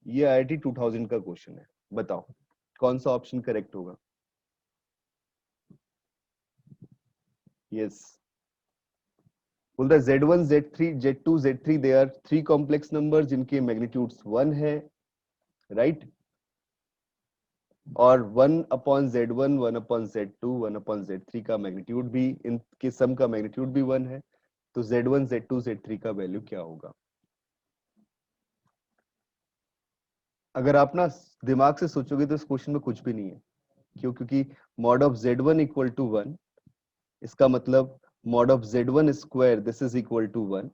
ये IIT 2000 का question है, बताओ कौन सा ऑप्शन करेक्ट होगा? यस, बोलता है Z1 Z3 Z2 Z3 they are 3 complex number जिनके मैग्नीट्यूड्स 1 है, राइट? और 1/Z1 1/Z2 1/Z3 का मैग्नीट्यूड भी, इनके सम का मैग्नीट्यूड भी 1 है, तो Z1 Z2 Z3 का वैल्यू क्या होगा? अगर आप ना दिमाग से सोचोगे तो इस क्वेश्चन में कुछ भी नहीं है। क्यों? क्योंकि mod of Z1 equal to 1, इसका मतलब mod of Z1 square this is equal to 1,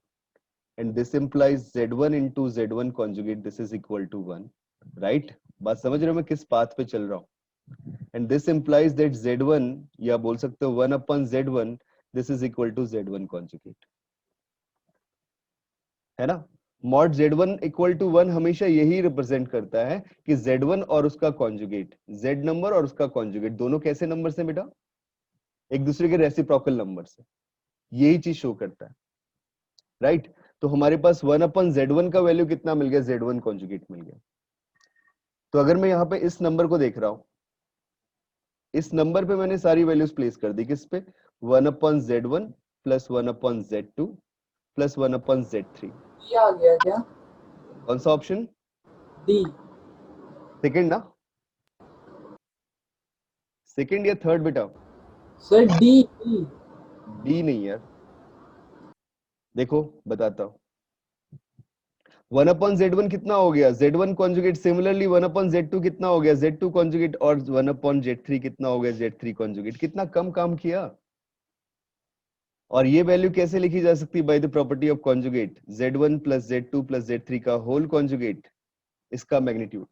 and this implies Z1 into Z1 conjugate this is equal to 1, right? बात समझ रहे हो मैं किस पाथ पे चल रहा हूँ? And this implies that Z1, या बोल सकते हो 1/Z1 this is equal to Z1 conjugate, है ना? मॉड Z1 इक्वल टू 1 हमेशा यही रिप्रेजेंट करता है कि Z1 और उसका कॉन्जुगेट, Z नंबर और उसका कॉन्जुगेट दोनों कैसे नंबर से बेटा? एक दूसरे के रेसिप्रोकल नंबर से, यही चीज शो करता है, राइट? तो हमारे पास 1/Z1 का वैल्यू कितना मिल गया? Z1 कॉन्जुगेट मिल गया। तो अगर मैं यहाँ पे इस नंबर को देख रहा हूं, इस नंबर पे मैंने सारी वैल्यूज प्लेस कर दी, किस पे? 1/Z1 plus 1/Z2 plus 1/Z3। ये आ गया क्या? कौन सा ऑप्शन? डी। सेकेंड ना? सेकेंड या थर्ड बेटा? Sir D D. डी नहीं यार, देखो बताता हूं। 1/Z1 कितना हो गया? Z1 conjugate. सिमिलरली 1/Z2 कितना हो गया? Z2 conjugate. और 1/Z3 कितना हो गया? Z3 conjugate. कितना कम काम किया। और ये वैल्यू कैसे लिखी जा सकती है? By the property of conjugate, Z1 plus Z2 plus Z3 का होल कॉन्जुगेट, इसका मैग्नीट्यूड।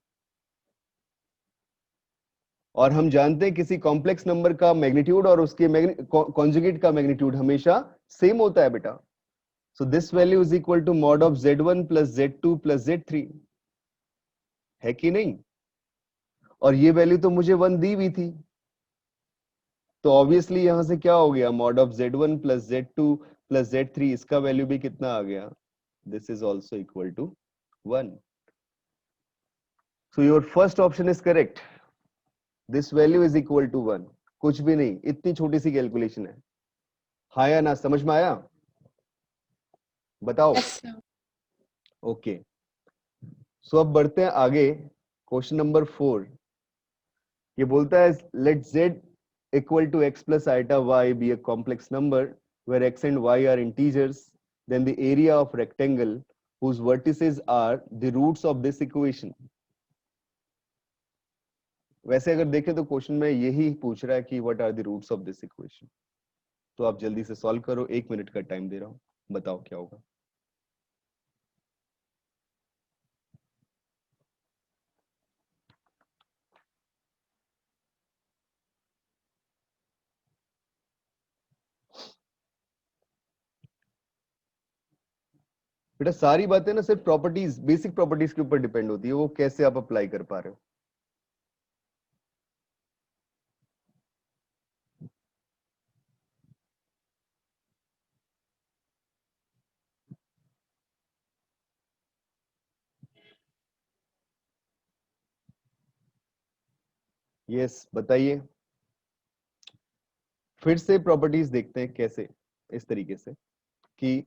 और हम जानते हैं किसी कॉम्प्लेक्स नंबर का मैग्नीट्यूड और उसके कॉन्जुगेट का मैग्नीट्यूड हमेशा सेम होता है बेटा। So this value is equal to mod of Z1 plus Z2 plus Z3, है कि नहीं? और ये वैल्यू तो मुझे 1 दी हुई थी, तो ऑब्वियसली यहां से क्या हो गया? Mod of Z1 plus Z2 plus Z3, इसका वैल्यू भी कितना आ गया? This is also equal to 1। So your first option is correct, this value is equal to 1। कुछ भी नहीं, इतनी छोटी सी कैलकुलेशन है। हाँ या ना? समझ में आया? बताओ। ओके, सो अब बढ़ते हैं आगे। क्वेश्चन नंबर 4 ये बोलता है late Z equal to x plus iota y be a complex number where x and y are integers, then the area of rectangle whose vertices are the roots of this equation। वैसे अगर देखें तो question में यही पूछ रहा है कि what are the roots of this equation. तो आप जल्दी से सॉल्व करो, 1 मिनट का टाइम दे रहा हूं, बताओ क्या होगा। बेटा सारी बातें ना सिर्फ प्रॉपर्टीज, बेसिक प्रॉपर्टीज के ऊपर डिपेंड होती है, वो कैसे आप अप्लाई कर पा रहे हो। यस बताइए, फिर से प्रॉपर्टीज देखते हैं कैसे, इस तरीके से कि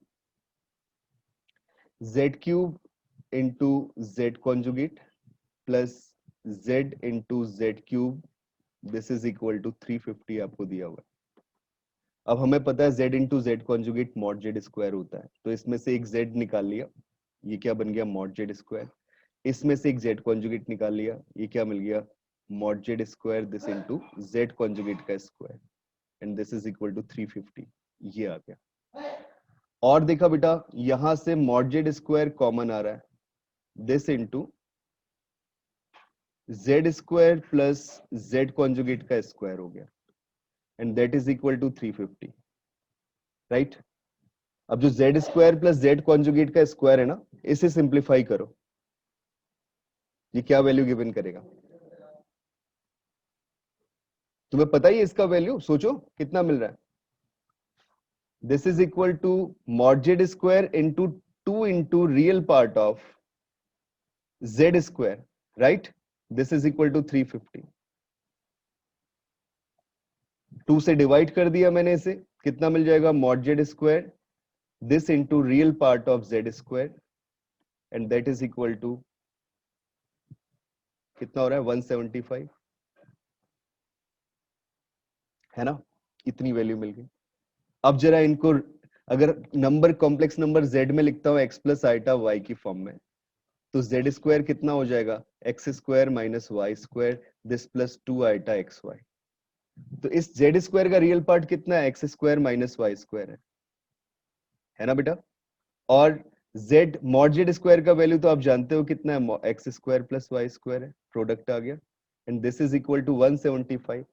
z cube into Z conjugate plus z into z cube this is equal to 350 आपको दिया हुआ है। अब हमें पता है z into Z conjugate mod Z square होता है, तो इसमें से एक z निकाल लिया, ये क्या बन गया? Mod Z square. इसमें से एक z कॉन्जुगेट निकाल लिया, ये क्या मिल गया? Mod Z square this into Z conjugate का square, and this is equal to 350, ये आ गया। और देखा बेटा यहां से मॉड जेड स्क्वायर कॉमन आ रहा है, this into Z square plus Z conjugate का स्क्वायर हो गया, and that is equal to 350, right? अब जो Z square plus Z conjugate का स्क्वायर है ना, इसे सिंप्लीफाई करो, ये क्या वैल्यू गिवन करेगा? तुम्हें पता ही है इसका वैल्यू, सोचो कितना मिल रहा है। This is equal to mod Z square into 2 into real part of z square, right? This is equal to 350. 2 से डिवाइड कर दिया मैंने इसे, कितना मिल जाएगा? mod z square this into real part of z square, and that is equal to कितना हो रहा है? 175, है ना? इतनी वैल्यू मिल गई। अब जरा इनको अगर नंबर कॉम्प्लेक्स नंबर z में लिखता हूं x प्लस आइटा y की फॉर्म में, तो z स्क्वायर कितना हो जाएगा? x square minus y square this plus 2 iota x y. तो इस z स्क्वायर का रियल पार्ट कितना है? x square minus y square है ना बेटा? और z मॉड z स्क्वायर का वैल्यू तो आप जानते हो कितना है? x square plus y square है, प्रोडक्ट आ गया, and this is equal to 175,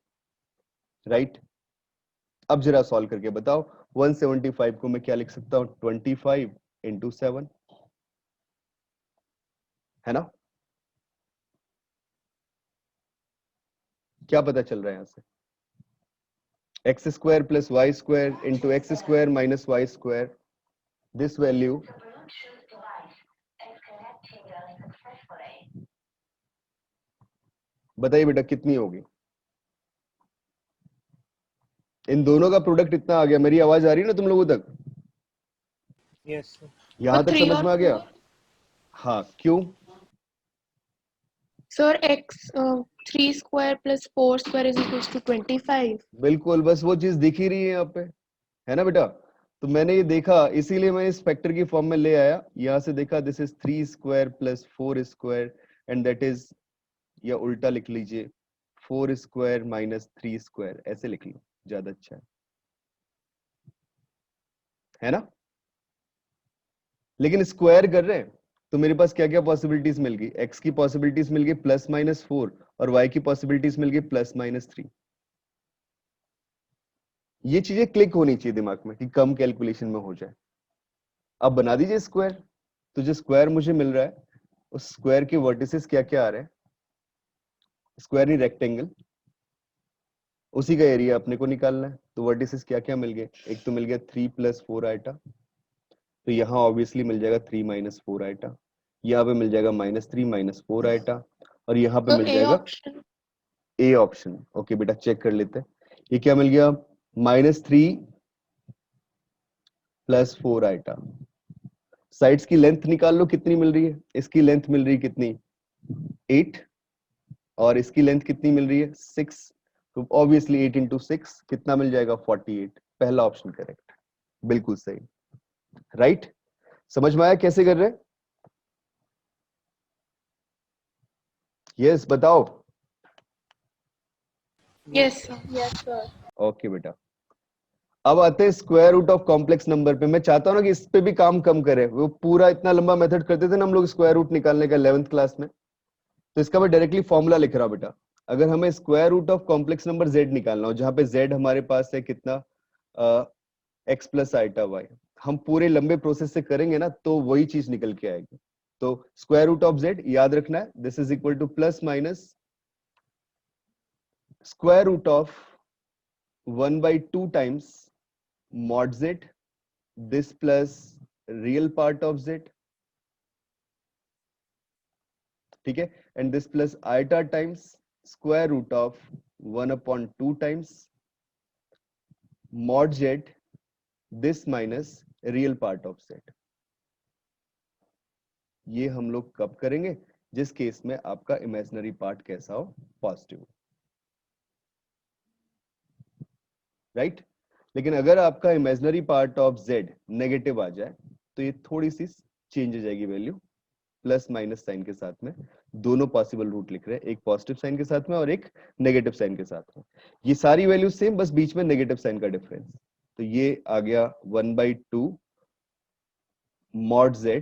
right? अब जरा सॉल्व करके बताओ, 175 को मैं क्या लिख सकता हूं? 25 इंटू 7, है ना? क्या पता चल रहा है यहां से? X square plus y square into x square minus y square, this value बताइए बेटा कितनी होगी? इन दोनों का प्रोडक्ट इतना आ गया। मेरी आवाज आ रही है ना तुम लोगों तक? Yes sir. यहां तक 3 समझ और में आ गया? 4 हाँ, क्यों? Sir x 3 square plus 4 square is equals to 25। बिल्कुल, बस वो चीज दिख ही रही है यहाँ पे, है ना बेटा? तो मैंने ये देखा, इसीलिए मैं इस फैक्टर की फॉर्म में ले आया। यहां से देखा, this is 3 square plus 4 square, and that is, या उल्टा लिख लीजिए, 4 स्क्वायर माइनस 3 स्क्वायर, ऐसे लिख लो, ज्यादा अच्छा है ना? लेकिन स्क्वायर कर रहे हैं तो मेरे पास क्या क्या पॉसिबिलिटीज मिल गई? एक्स की पॉसिबिलिटीज मिल गई प्लस माइनस 4, और वाई की पॉसिबिलिटीज मिल गई प्लस माइनस 3। ये चीजें क्लिक होनी चाहिए दिमाग में कि कम कैलकुलेशन में हो जाए। अब बना दीजिए स्क्वायर। तो जो स्क्वायर मुझे मिल रहा है, उस स्क्वायर के वर्टिसेस क्या क्या आ रहे हैं? स्क्वायर नहीं, रेक्टेंगल, उसी का एरिया अपने को निकालना है। तो वर्टिसेस क्या क्या मिल गए? एक तो मिल गया 3 प्लस 4 आइटा, तो यहाँ ऑब्वियसली मिल जाएगा 3 माइनस 4 आइटा, यहाँ पे मिल जाएगा माइनस 3 माइनस 4 आइटा, और यहाँ पे तो मिल ए जाएगा ऑप्शन। A option. ओके बेटा, चेक कर लेते हैं। ये क्या मिल गया? Minus 3 plus 4 iota. साइड्स की लेंथ निकाल लो, कितनी मिल रही है? इसकी लेंथ मिल रही है कितनी? 8, और इसकी लेंथ कितनी मिल रही है? 6। तो ऑब्वियसली 8 इंटू 6 कितना मिल जाएगा? 48। पहला ऑप्शन करेक्ट, बिल्कुल सही, राइट? समझ में आया कैसे कर रहे हैं? यस, बताओ। Yes sir. Yes sir. Okay बेटा, अब आते हैं square root of complex number पे। मैं चाहता हूं ना कि इस पे भी काम कम करे। वो पूरा इतना लंबा मेथड करते थे ना हम लोग स्क्वायर रूट निकालने का 11th क्लास में, तो इसका मैं डायरेक्टली फॉर्मूला लिख रहा हूं बेटा। अगर हमें square root of complex number z निकालना हो, जहां पे z हमारे पास है कितना? x प्लस आइटा y, हम पूरे लंबे प्रोसेस से करेंगे ना तो वही चीज निकल के आएगी। तो स्क्वायर रूट ऑफ z याद रखना है, this is equal to plus minus square root of 1/2 times mod z, this plus real part of z, ठीक है, and this plus iota times square root of 1/2 times mod z, this minus real part of z। ये हम लोग कब करेंगे? जिस case में आपका इमेजिनरी पार्ट कैसा हो? Positive, right? लेकिन अगर आपका imaginary part of z negative आ जाए तो ये थोड़ी सी चेंज हो जाएगी वैल्यू, प्लस माइनस साइन के साथ में। दोनों पॉसिबल रूट लिख रहे हैं, एक पॉजिटिव साइन के साथ में और एक नेगेटिव साइन के साथ में। ये सारी वैल्यू सेम, बस बीच में नेगेटिव साइन का डिफरेंस। तो ये आ गया 1/2 mod z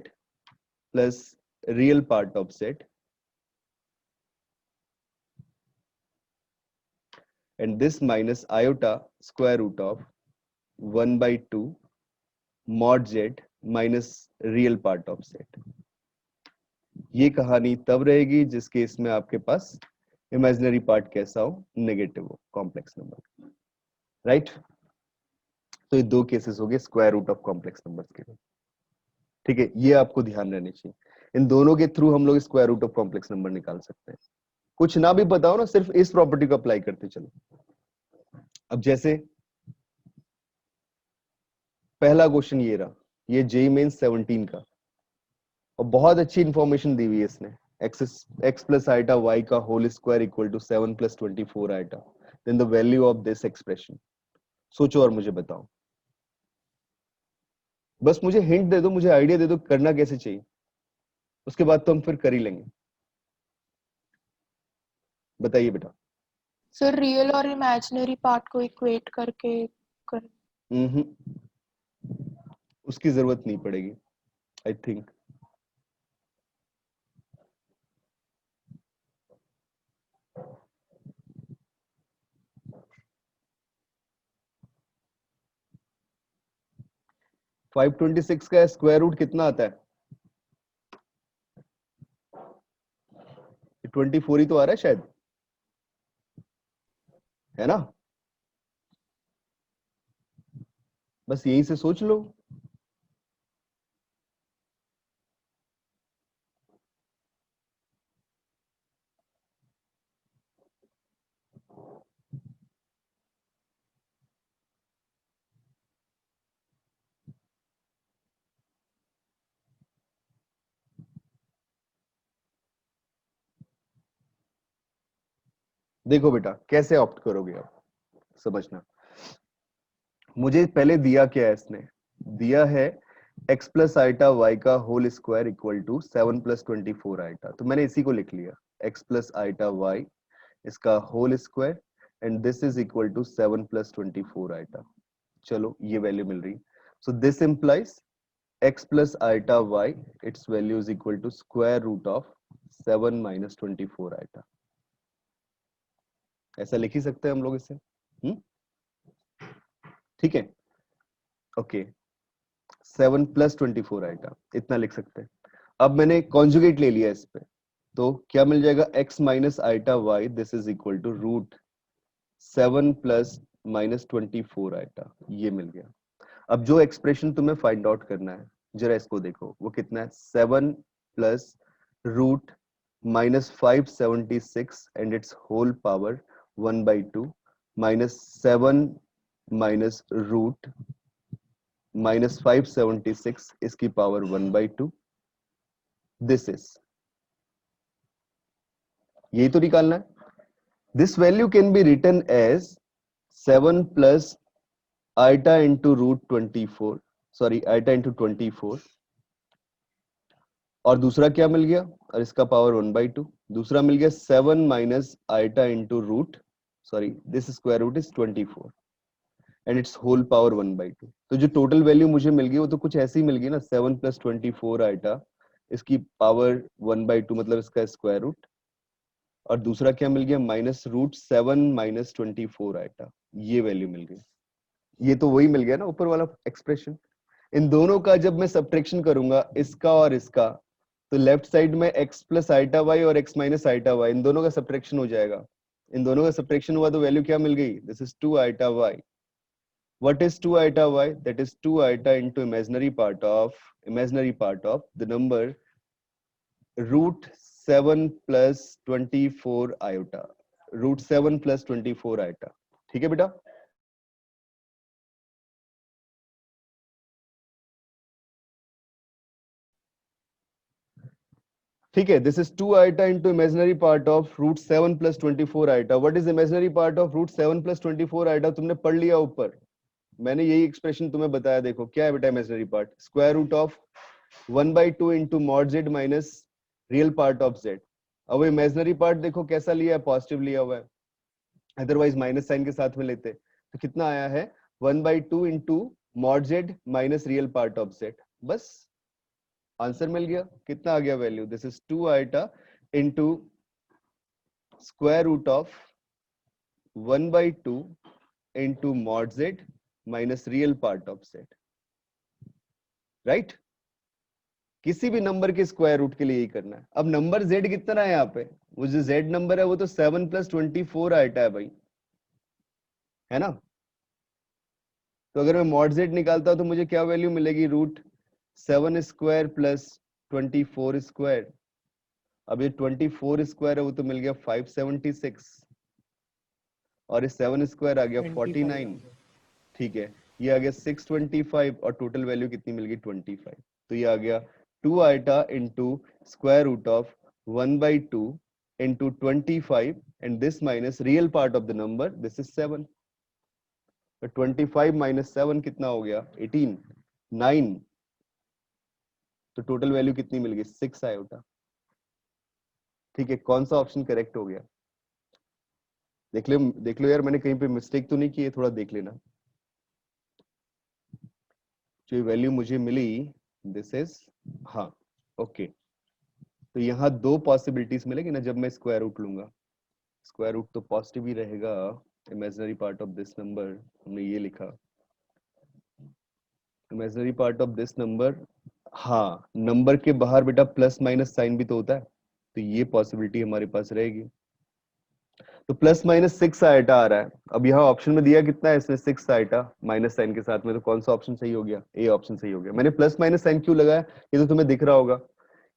plus real part of z, and this minus iota square root of 1/2 mod z minus real part of z। ये कहानी तब रहेगी जिस केस में आपके पास इमेजिनरी पार्ट कैसा हो? नेगेटिव हो, कॉम्प्लेक्स नंबर, राइट? तो ये दो केसेस हो गए square root of complex numbers के लिए, ठीक है? ये आपको ध्यान रहने चाहिए। इन दोनों के थ्रू हम लोग square root of complex number निकाल सकते हैं। कुछ ना भी पता हो ना, सिर्फ इस प्रॉपर्टी को अप्लाई करते चलो। अब जैसे पहला क्वेश्चन ये रहा, ये जेई मेंस 17 का, और बहुत अच्छी इंफॉर्मेशन दी हुई है इसने। x प्लस आइटा y का whole square equal to 7 plus 24 iota, then the value of this expression. सोचो और मुझे बताओ, बस मुझे हिंट दे दो, मुझे आइडिया दे दो करना कैसे चाहिए, उसके बाद तो हम फिर कर ही लेंगे। बताइए बेटा। सर रियल और इमेजिनरी पार्ट को इक्वेट करके कर। हम्म, उसकी जरूरत नहीं पड़ेगी आई थिंक। फाइव 26 का स्क्वायर रूट कितना आता है? 24 ही तो आ रहा है शायद, है ना? बस यहीं से सोच लो। देखो बेटा कैसे ऑप्ट करोगे आप, समझना। मुझे पहले दिया क्या है इसने, दिया है x प्लस आइटा वाई का whole square equal to 7 plus 24 iota, तो मैंने इसी को लिख लिया, x प्लस आइटा वाई इसका whole square and this is equal to 7 plus 24 iota. चलो ये वैल्यू मिल रही, so this implies x plus iota y its value is equal to square root of 7 minus 24 iota. ऐसा लिख ही सकते हैं हम लोग इसे, ठीक है? ओके, 7 प्लस 24 आएगा, इतना लिख सकते हैं। अब मैंने कॉन्जुगेट ले लिया इस पे, तो क्या मिल जाएगा, x minus iota y this is equal to root 7 plus minus 24 iota, ये मिल गया। अब जो एक्सप्रेशन तुम्हें फाइंड आउट करना है, जरा इसको देखो, वो कितना है, 7 plus root minus 576 and its whole power 1/2 minus 7 minus root minus 576 इसकी पावर 1/2, दिस इज, यही तो निकालना है। This value can be written as 7 plus iota into root 24, sorry iota into 24, और दूसरा क्या मिल गया, और इसका पावर 1/2, दूसरा मिल गया 7 minus iota into root, sorry this square root is 24 and its whole power 1/2। तो जो टोटल वैल्यू मुझे मिल गई वो तो कुछ ऐसी मिल गई ना, 7 प्लस 24 आइटा इसकी पावर 1/2 मतलब इसका स्क्वायर रूट, और दूसरा क्या मिल गया, माइनस रूट 7 माइनस 24 आइटा, ये वैल्यू मिल गई। ये तो वही मिल गया ना ऊपर वाला एक्सप्रेशन। इन दोनों का जब मैं सब्ट्रैक्शन करूंगा, इसका और इसका, तो लेफ्ट साइड में x प्लस आइटा वाई और x माइनस आइटा वाई, इन दोनों का सब्ट्रैक्शन हो जाएगा। इन दोनों का सब्ट्रैक्शन हुआ तो वैल्यू क्या मिल गई, this is 2 iota y. What is 2 iota y? That is 2 iota into imaginary part of the number root 7 plus 24 iota. Root 7 plus 24 iota. ठीक है बेटा? ठीक है, this is 2 iota into imaginary part of root 7 plus 24 iota. What is imaginary part of root 7 plus 24 iota? तुमने पढ़ लिया ऊपर, मैंने यही एक्सप्रेशन तुम्हें बताया। देखो क्या है बेटा imaginary part, square root of 1/2 into mod z minus real part of z. अब इमेजिनरी पार्ट देखो कैसा लिया है, पॉजिटिव लिया हुआ है, अदरवाइज माइनस साइन के साथ में लेते, तो कितना आया है, 1/2 into mod z minus real part of z, बस आंसर मिल गया। कितना आ गया value, this is 2 iota into square root of 1/2 into mod z minus real part of z, right? किसी भी नंबर के स्क्वायर रूट के लिए यही करना है। अब नंबर z कितना है यहाँ पे, वो जो z नंबर है वो तो 7 प्लस 24 आइटा है भाई, है ना? तो अगर मैं मॉड z निकालता हूं तो मुझे क्या वैल्यू मिलेगी, रूट 7 स्क्वायर प्लस 24 स्क्वायर, अब ये 24 स्क्वायर है वो तो मिल गया 576 और ये 7 स्क्वायर आ गया 49, ठीक है। ये आ गया 625 और टोटल वैल्यू कितनी मिल गई 25, तो ये आ गया 2 iota into square root of 1/2 into 25 and this minus real part of the number, this is 7। तो 25 माइनस 7 कितना हो गया 18, 9, तो टोटल वैल्यू कितनी मिल गई 6 आयोटा, ठीक है। कौन सा ऑप्शन करेक्ट हो गया देख लो यार, मैंने कहीं पे मिस्टेक तो नहीं की है, थोड़ा देख लेना। जो वैल्यू मुझे मिली दिस इज, हाँ ओके, तो यहाँ दो पॉसिबिलिटीज मिलेगी ना जब मैं स्क्वायर रूट लूंगा। स्क्वायर रूट तो पॉजिटिव ही रहेगा, imaginary part of this number, हमने ये लिखा imaginary part of this number. हाँ, नंबर के बाहर बेटा प्लस माइनस साइन भी तो होता है, तो ये पॉसिबिलिटी हमारे पास रहेगी। तो प्लस माइनस 6 आइटा आ रहा है। अब यहाँ ऑप्शन में दिया कितना है इसमें 6 आइटा माइनस साइन के साथ में, तो कौन सा ऑप्शन सही हो गया, ए ऑप्शन सही हो गया। मैंने प्लस माइनस साइन क्यों लगाया ये तो तुम्हें दिख रहा होगा,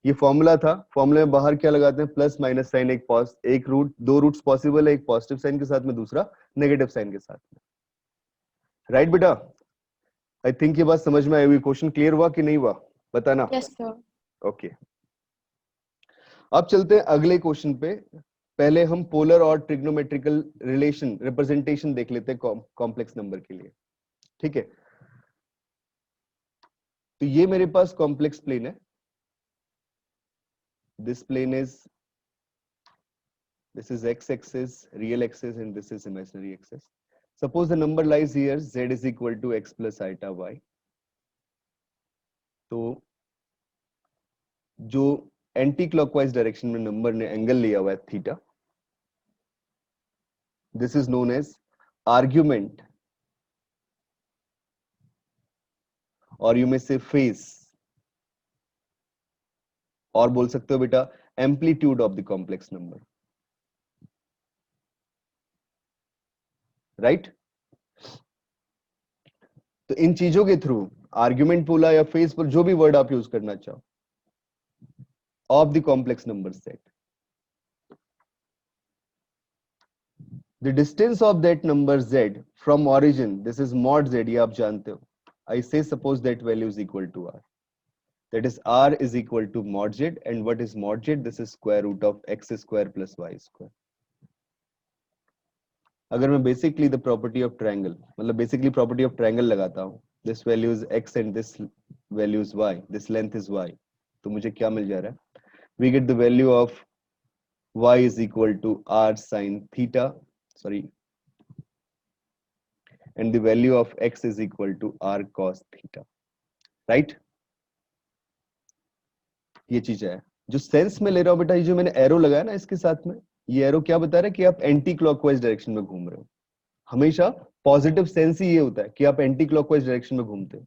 ये फॉर्मूला था, फॉर्मूले में बाहर क्या लगाते हैं प्लस माइनस साइन, एक रूट, दो रूट्स पॉसिबल है, एक पॉजिटिव साइन के साथ में दूसरा नेगेटिव साइन के साथ में, राइट बेटा। आई थिंक ये बात समझ में आई हुई, क्वेश्चन क्लियर हुआ कि नहीं हुआ बताना। Yes, sir. ओके, अब चलते हैं अगले क्वेश्चन पे। पहले हम पोलर और ट्रिग्नोमेट्रिकल रिलेशन रिप्रेजेंटेशन देख लेते हैं कॉम्प्लेक्स नंबर के लिए, ठीक है। तो ये मेरे पास कॉम्प्लेक्स प्लेन है, this plane is, this is x axis, real axis, and this is imaginary axis. Suppose the number lies here, z is equal to x plus iota y. तो जो एंटी क्लॉकवाइज डायरेक्शन में number ने angle लिया हुआ है theta, this is known as argument, और you may say phase, और बोल सकते हो बेटा amplitude of the complex number, right. तो इन चीजों के थ्रू आर्ग्यूमेंट बोला या फेस पर जो भी वर्ड आप यूज करना चाहो of the complex number set, the distance of that number z from origin, this is mod z, ये आप जानते हो। I say suppose that value is equal to r, that is r is equal to mod z, and what is mod z, this is square root of x square plus y square। अगर मैं basically the property of triangle, मतलब basically property of triangle लगाता हूँ, this value is x and this value is y, this length is y, तो मुझे क्या मिल जा रहा है, we get the value of y is equal to r sin theta, sorry, and the value of x is equal to r cos theta, right। ये चीज है जो सेंस में ले रहा हूं बेटा, ये जो मैंने एरो लगाया ना इसके साथ में, ये एरो क्या बता रहा है कि आप एंटी क्लॉकवाइज डायरेक्शन में घूम रहे हो। हमेशा पॉजिटिव सेंस ही ये होता है कि आप एंटी क्लॉकवाइज डायरेक्शन में घूमते हो।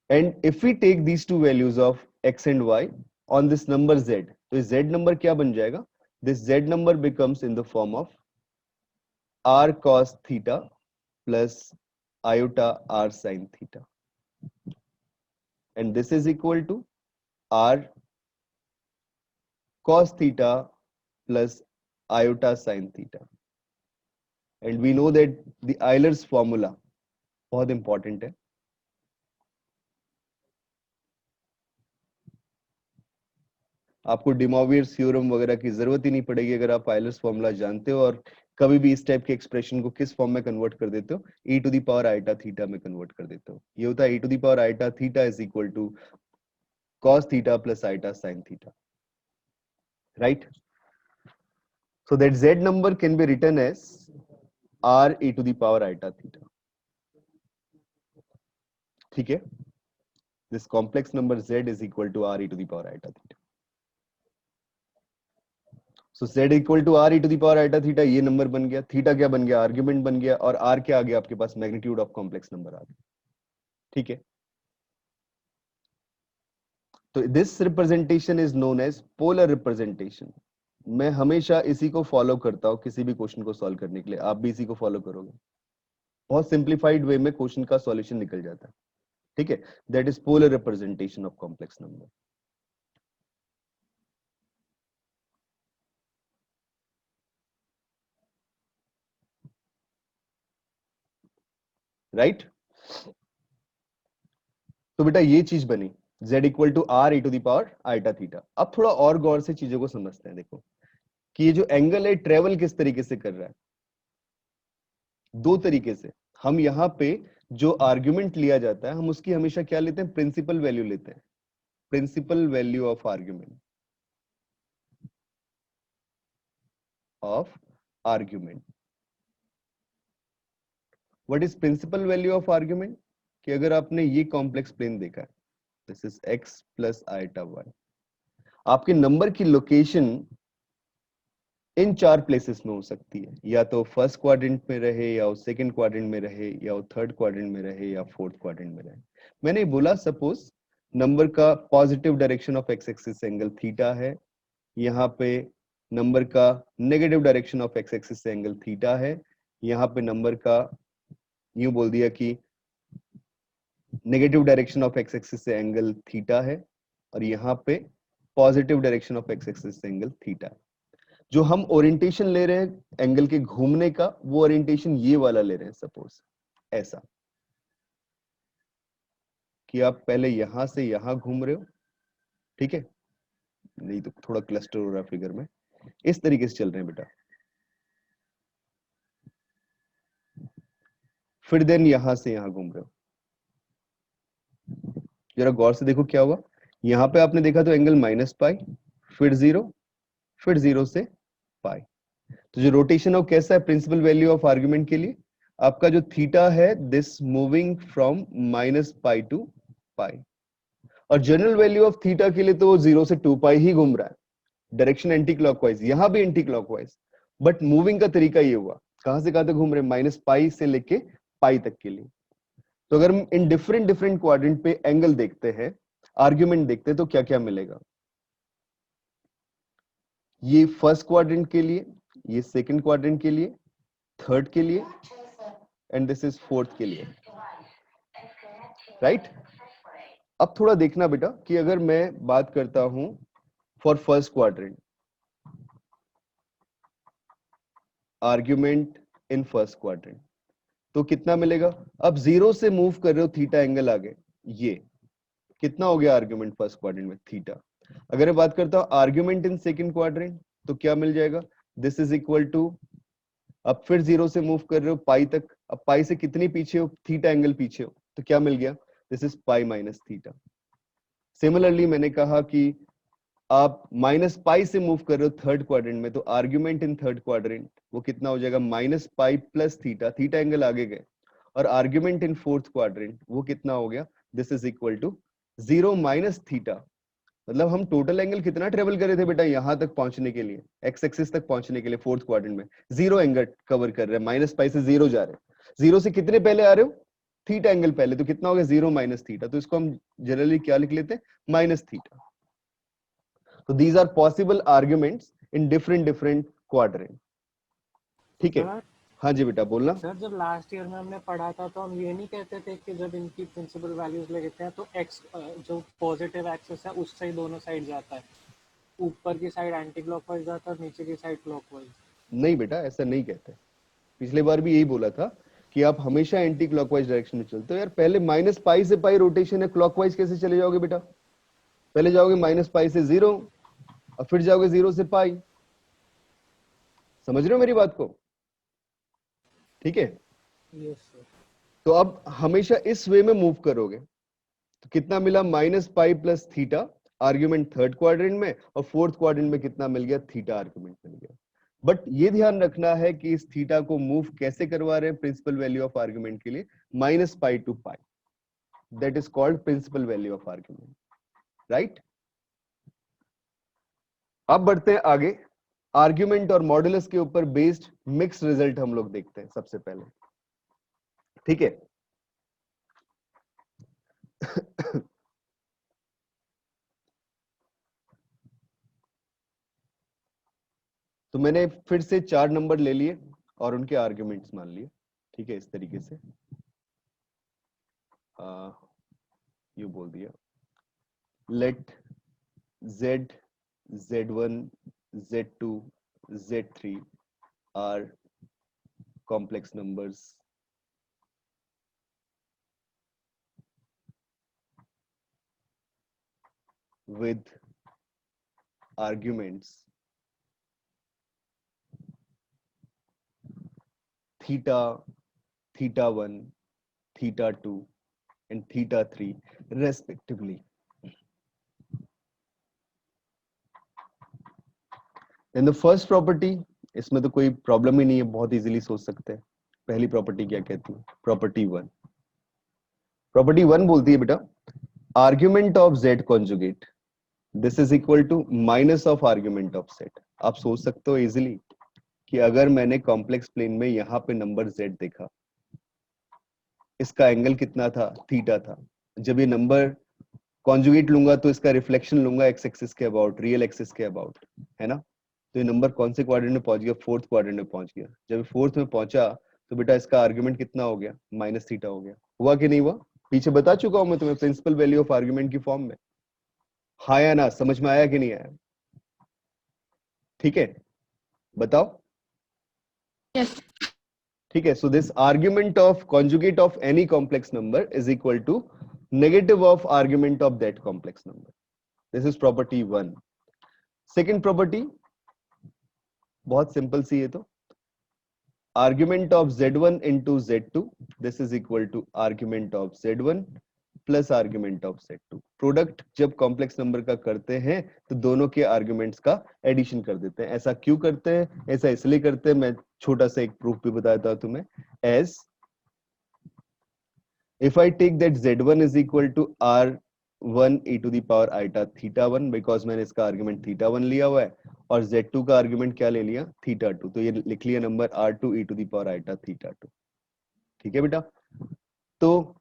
And if we take these two values of x and y on this number z, तो ये z नंबर क्या बन जाएगा, this z number becomes in the form of r cos theta plus iota r sin theta, and this is equal to r cos theta plus iota sin theta, and we know that the Euler's formula बहुत important है। आपको डिमोवियर्स theorem वगैरह की जरूरत ही नहीं पड़ेगी अगर आप आइलर्स फॉर्मूला जानते हो, और कभी भी इस टाइप के एक्सप्रेशन को किस फॉर्म में कन्वर्ट कर देते हो, e to the power iota theta में कन्वर्ट कर देते हो। ये होता है e to the power iota theta is equal to cos theta plus iota sin theta, right. So that z number can be written as r e to the power iota theta, ठीक है। this complex number z is equal to r e to the power iota theta. So z equal to r e to the power iota theta, ये number बन गया, theta क्या बन गया, argument बन गया, और r क्या आ गया आपके पास, मैग्नीट्यूड ऑफ कॉम्प्लेक्स नंबर आ गया, ठीक है। तो this representation is known as polar representation. मैं हमेशा इसी को फॉलो करता हूं किसी भी क्वेश्चन को सॉल्व करने के लिए, आप भी इसी को फॉलो करोगे, बहुत सिंप्लीफाइड वे में क्वेश्चन का सॉल्यूशन निकल जाता है, ठीक है, that is polar representation of complex number. Right, तो बेटा ये चीज बनी z equal to r e to the power iota theta. अब थोड़ा और गौर से चीजों को समझते हैं। देखो कि ये जो एंगल है ट्रेवल किस तरीके से कर रहा है, दो तरीके से। हम यहाँ पे जो आर्ग्यूमेंट लिया जाता है हम उसकी हमेशा क्या लेते हैं, प्रिंसिपल वैल्यू लेते हैं, principal value of argument, what is principal value of argument? कि अगर आपने ये कॉम्प्लेक्स प्लेन देखा है, this is x plus iota y, आपके नंबर की लोकेशन इन चार प्लेसेस में हो सकती है, या तो फर्स्ट क्वाड्रेंट में रहे, या वो सेकंड क्वाड्रेंट में रहे, या वो थर्ड क्वाड्रेंट में रहे, या फोर्थ क्वाड्रेंट में रहे। मैंने बोला सपोज नंबर का positive direction of x axis angle theta है, यहाँ पे नंबर का negative direction of x axis angle theta है, यहाँ पे नंबर का यूं बोल दिया कि negative direction of x axis से एंगल थीटा है, और यहाँ पे positive direction of x axis से एंगल थीटा है। जो हम ओरिएंटेशन ले रहे हैं एंगल के घूमने का, वो ओरिएंटेशन ये वाला ले रहे हैं। सपोज ऐसा कि आप पहले यहां से यहां घूम रहे हो, ठीक है, नहीं तो थोड़ा क्लस्टर हो रहा है फिगर में, इस तरीके से चल रहे हैं बेटा। फिर देन यहां से यहां घूम रहे हो, जरा गौर से देखो क्या हुआ। यहां पे आपने देखा तो एंगल माइनस पाई, फिर जीरो, फिर जीरो से पाई। तो जो रोटेशन है वो कैसा है, प्रिंसिपल वैल्यू ऑफ आर्गुमेंट के लिए आपका जो थीटा है, this moving from minus pi to pi, और जनरल वैल्यू ऑफ थीटा के लिए तो वो 0 से 2 पाई ही घूम रहा है, डायरेक्शन एंटी क्लॉकवाइज, यहां भी एंटी क्लॉकवाइज, बट मूविंग का तरीका ये हुआ, कहां से कहां तक घूम रहे हैं, माइनस पाई से लेके पाई तक के लिए। तो अगर हम इन डिफरेंट डिफरेंट क्वाड्रेंट पे एंगल देखते हैं, आर्ग्यूमेंट देखते हैं, तो क्या क्या मिलेगा। ये फर्स्ट क्वाड्रेंट के लिए, ये सेकंड क्वाड्रेंट के लिए, थर्ड के लिए, एंड दिस इज फोर्थ के लिए। राइट, अब थोड़ा देखना बेटा कि अगर मैं बात करता हूं for first quadrant, argument in first quadrant, तो कितना मिलेगा। अब जीरो से मूव कर रहे हो, थीटा एंगल आगे, ये कितना हो गया आर्ग्यूमेंट फर्स्ट क्वाड्रेंट में, थीटा। अगर मैं बात करता हूं आर्ग्यूमेंट इन सेकंड क्वाड्रेंट, तो क्या मिल जाएगा, दिस इज इक्वल टू, अब फिर जीरो से मूव कर रहे हो पाई तक, अब पाई से कितनी पीछे हो, थीटा एंगल पीछे हो, तो क्या मिल गया, this is pi minus theta. Similarly मैंने कहा कि आप माइनस पाई से मूव कर रहे हो थर्ड क्वाड्रेंट में, तो आर्ग्यूमेंट इन थर्ड क्वाड्रेंट वो कितना हो जाएगा, minus pi plus theta, theta angle आगे गए, और आर्ग्यूमेंट इन फोर्थ क्वाड्रेंट वो कितना हो गया, this is equal to 0 minus theta. मतलब हम टोटल एंगल कितना ट्रेवल कर रहे थे बेटा यहां तक पहुंचने के लिए, एक्स एक्सिस तक पहुंचने के लिए फोर्थ क्वाड्रेंट में, जीरो एंगल कवर कर रहे हैं, माइनस पाई से जीरो जा रहे हैं, जीरो से कितने पहले आ रहे हो, थीटा एंगल पहले, तो कितना हो गया, जीरो माइनस थीटा, तो इसको हम जनरली क्या लिख लेते हैं, माइनस थीटा। तो these are possible arguments in different different quadrant. ठीक है, सर हाँ जी बेटा बोलना। सर जब लास्ट ईयर में हमने पढ़ा था तो हम ये नहीं कहते थे कि जब इनकी प्रिंसिपल वैल्यूज लेते हैं तो एक्स जो पॉजिटिव एक्सिस है उससे ही दोनों साइड जाता है, ऊपर की साइड एंटी क्लॉकवाइज जाता है और नीचे की साइड क्लॉकवाइज। नहीं बेटा ऐसा नहीं कहते, पिछले बार भी यही बोला था कि आप हमेशा एंटी क्लॉकवाइज डायरेक्शन में चलते हो। यार पहले माइनस पाई से पाई रोटेशन है, क्लॉकवाइज कैसे चले जाओगे बेटा, पहले जाओगे माइनस पाई से जीरो, और फिर जाओगे जीरो से पाई। समझ रहे हो मेरी बात को, ठीक है। Yes sir. तो अब हमेशा इस वे में मूव करोगे, तो कितना मिला, minus pi plus theta, argument third quadrant में, और फोर्थ क्वाड्रेंट में कितना मिल गया, थीटा आर्ग्यूमेंट मिल गया। बट ये ध्यान रखना है कि इस थीटा को मूव कैसे करवा रहे हैं प्रिंसिपल वैल्यू ऑफ आर्ग्यूमेंट के लिए, minus pi to pi, that is called principal value of argument. Right, अब बढ़ते हैं आगे, आर्ग्यूमेंट और मॉडुलस के ऊपर बेस्ड मिक्स्ड रिजल्ट हम लोग देखते हैं सबसे पहले। ठीक है तो मैंने फिर से 4 नंबर ले लिए और उनके आर्ग्यूमेंट्स मान लिए। ठीक है, इस तरीके से ये बोल दिया late z, z1, z2, z3 are complex numbers with arguments theta, theta1, theta2 and theta3 respectively. Then the first property, इसमें तो कोई प्रॉब्लम ही नहीं है, बहुत इजीली सोच सकते हैं. पहली प्रॉपर्टी क्या कहती है? प्रॉपर्टी 1. प्रॉपर्टी 1 बोलती है बेटा argument of z conjugate this is equal to minus of argument of z. आप सोच सकते हो इजीली कि अगर मैंने कॉम्प्लेक्स प्लेन में यहाँ पे नंबर z देखा, इसका एंगल कितना था? थीटा था. जब ये नंबर कॉन्जुगेट लूंगा तो इसका रिफ्लेक्शन लूंगा एक्स एक्सिस के अबाउट, रियल एक्सिस के अबाउट, है ना? तो ये नंबर कौन से क्वाड्रेंट में पहुंच गया? फोर्थ क्वाड्रेंट में पहुंच गया. जब फोर्थ में पहुंचा तो बेटा इसका आर्ग्यूमेंट कितना हो गया? माइनस थीटा हो गया. हुआ कि नहीं हुआ? पीछे बता चुका हूं मैं तुम्हें प्रिंसिपल वैल्यू ऑफ आर्ग्यूमेंट की फॉर्म में. हाँ या ना? समझ में आया कि नहीं आया? ठीक है, बताओ. Yes. ठीक है. So this argument of conjugate of any complex number is equal to negative of argument of that complex number. This is property 1. Second property बहुत सिंपल सी है. तो argument of z1 into z2 this is equal to argument of z1 plus argument of z2. Product जब complex number का करते हैं तो दोनों के आर्ग्यूमेंट्स का एडिशन कर देते हैं. ऐसा क्यों करते हैं? ऐसा इसलिए करते हैं, मैं छोटा सा एक प्रूफ भी बताता हूं तुम्हें. As if I take that z1 is equal to r1 e to the power iota theta 1 because मैंने इसका आर्ग्यूमेंट थीटा 1 लिया हुआ है और z2 का आर्ग्यूमेंट क्या ले लिया? थीटा 2. तो ये लिख लिया number r2 e to the power iota theta 2. ठीक है बेटा. तो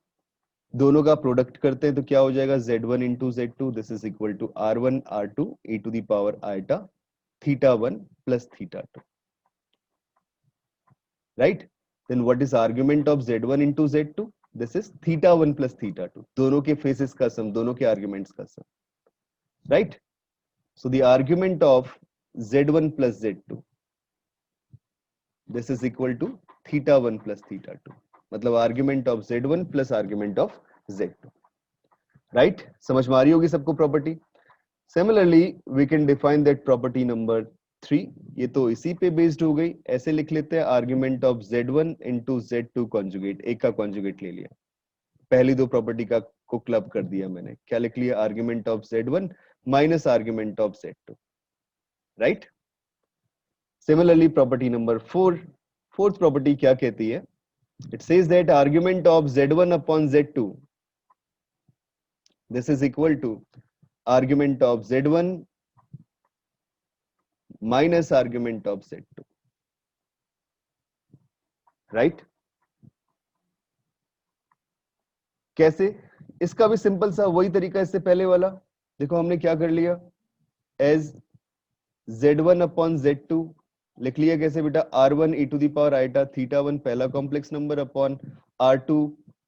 दोनों का प्रोडक्ट करते हैं तो क्या हो जाएगा? z1 into z2 this is equal to r1 r2 e to the power iota theta 1 plus theta 2. Right? Then what is argument of z1 into z2? This is theta 1 plus theta 2. दोनों के faces का सम, दोनों के arguments का सम. Right? So the argument of z1 plus z2 this is equal to theta 1 plus theta 2. मतलब argument of z1 plus argument of z2. Right? समझ में आ रही होगी सबको property. Similarly we can define that property number 3. ये तो इसी पे बेस्ड हो गई. ऐसे लिख लेते हैं argument of z1 into z2 conjugate. एक का कॉन्जुगेट ले लिया, पहली दो प्रॉपर्टी का को क्लब कर दिया मैंने. क्या लिख लिया? Argument of z1 minus argument of z2. Right? Similarly property number 4, fourth property क्या कहती है? It says that argument of z1 upon z2 this is equal to argument of z1 minus argument of z2. Right? कैसे? इसका भी simple सा वही तरीका इससे पहले वाला. देखो हमने क्या कर लिया? as z1 upon z2 लिख लिया. कैसे बेटा? r1 e to the power iota theta 1 पहला complex number upon r2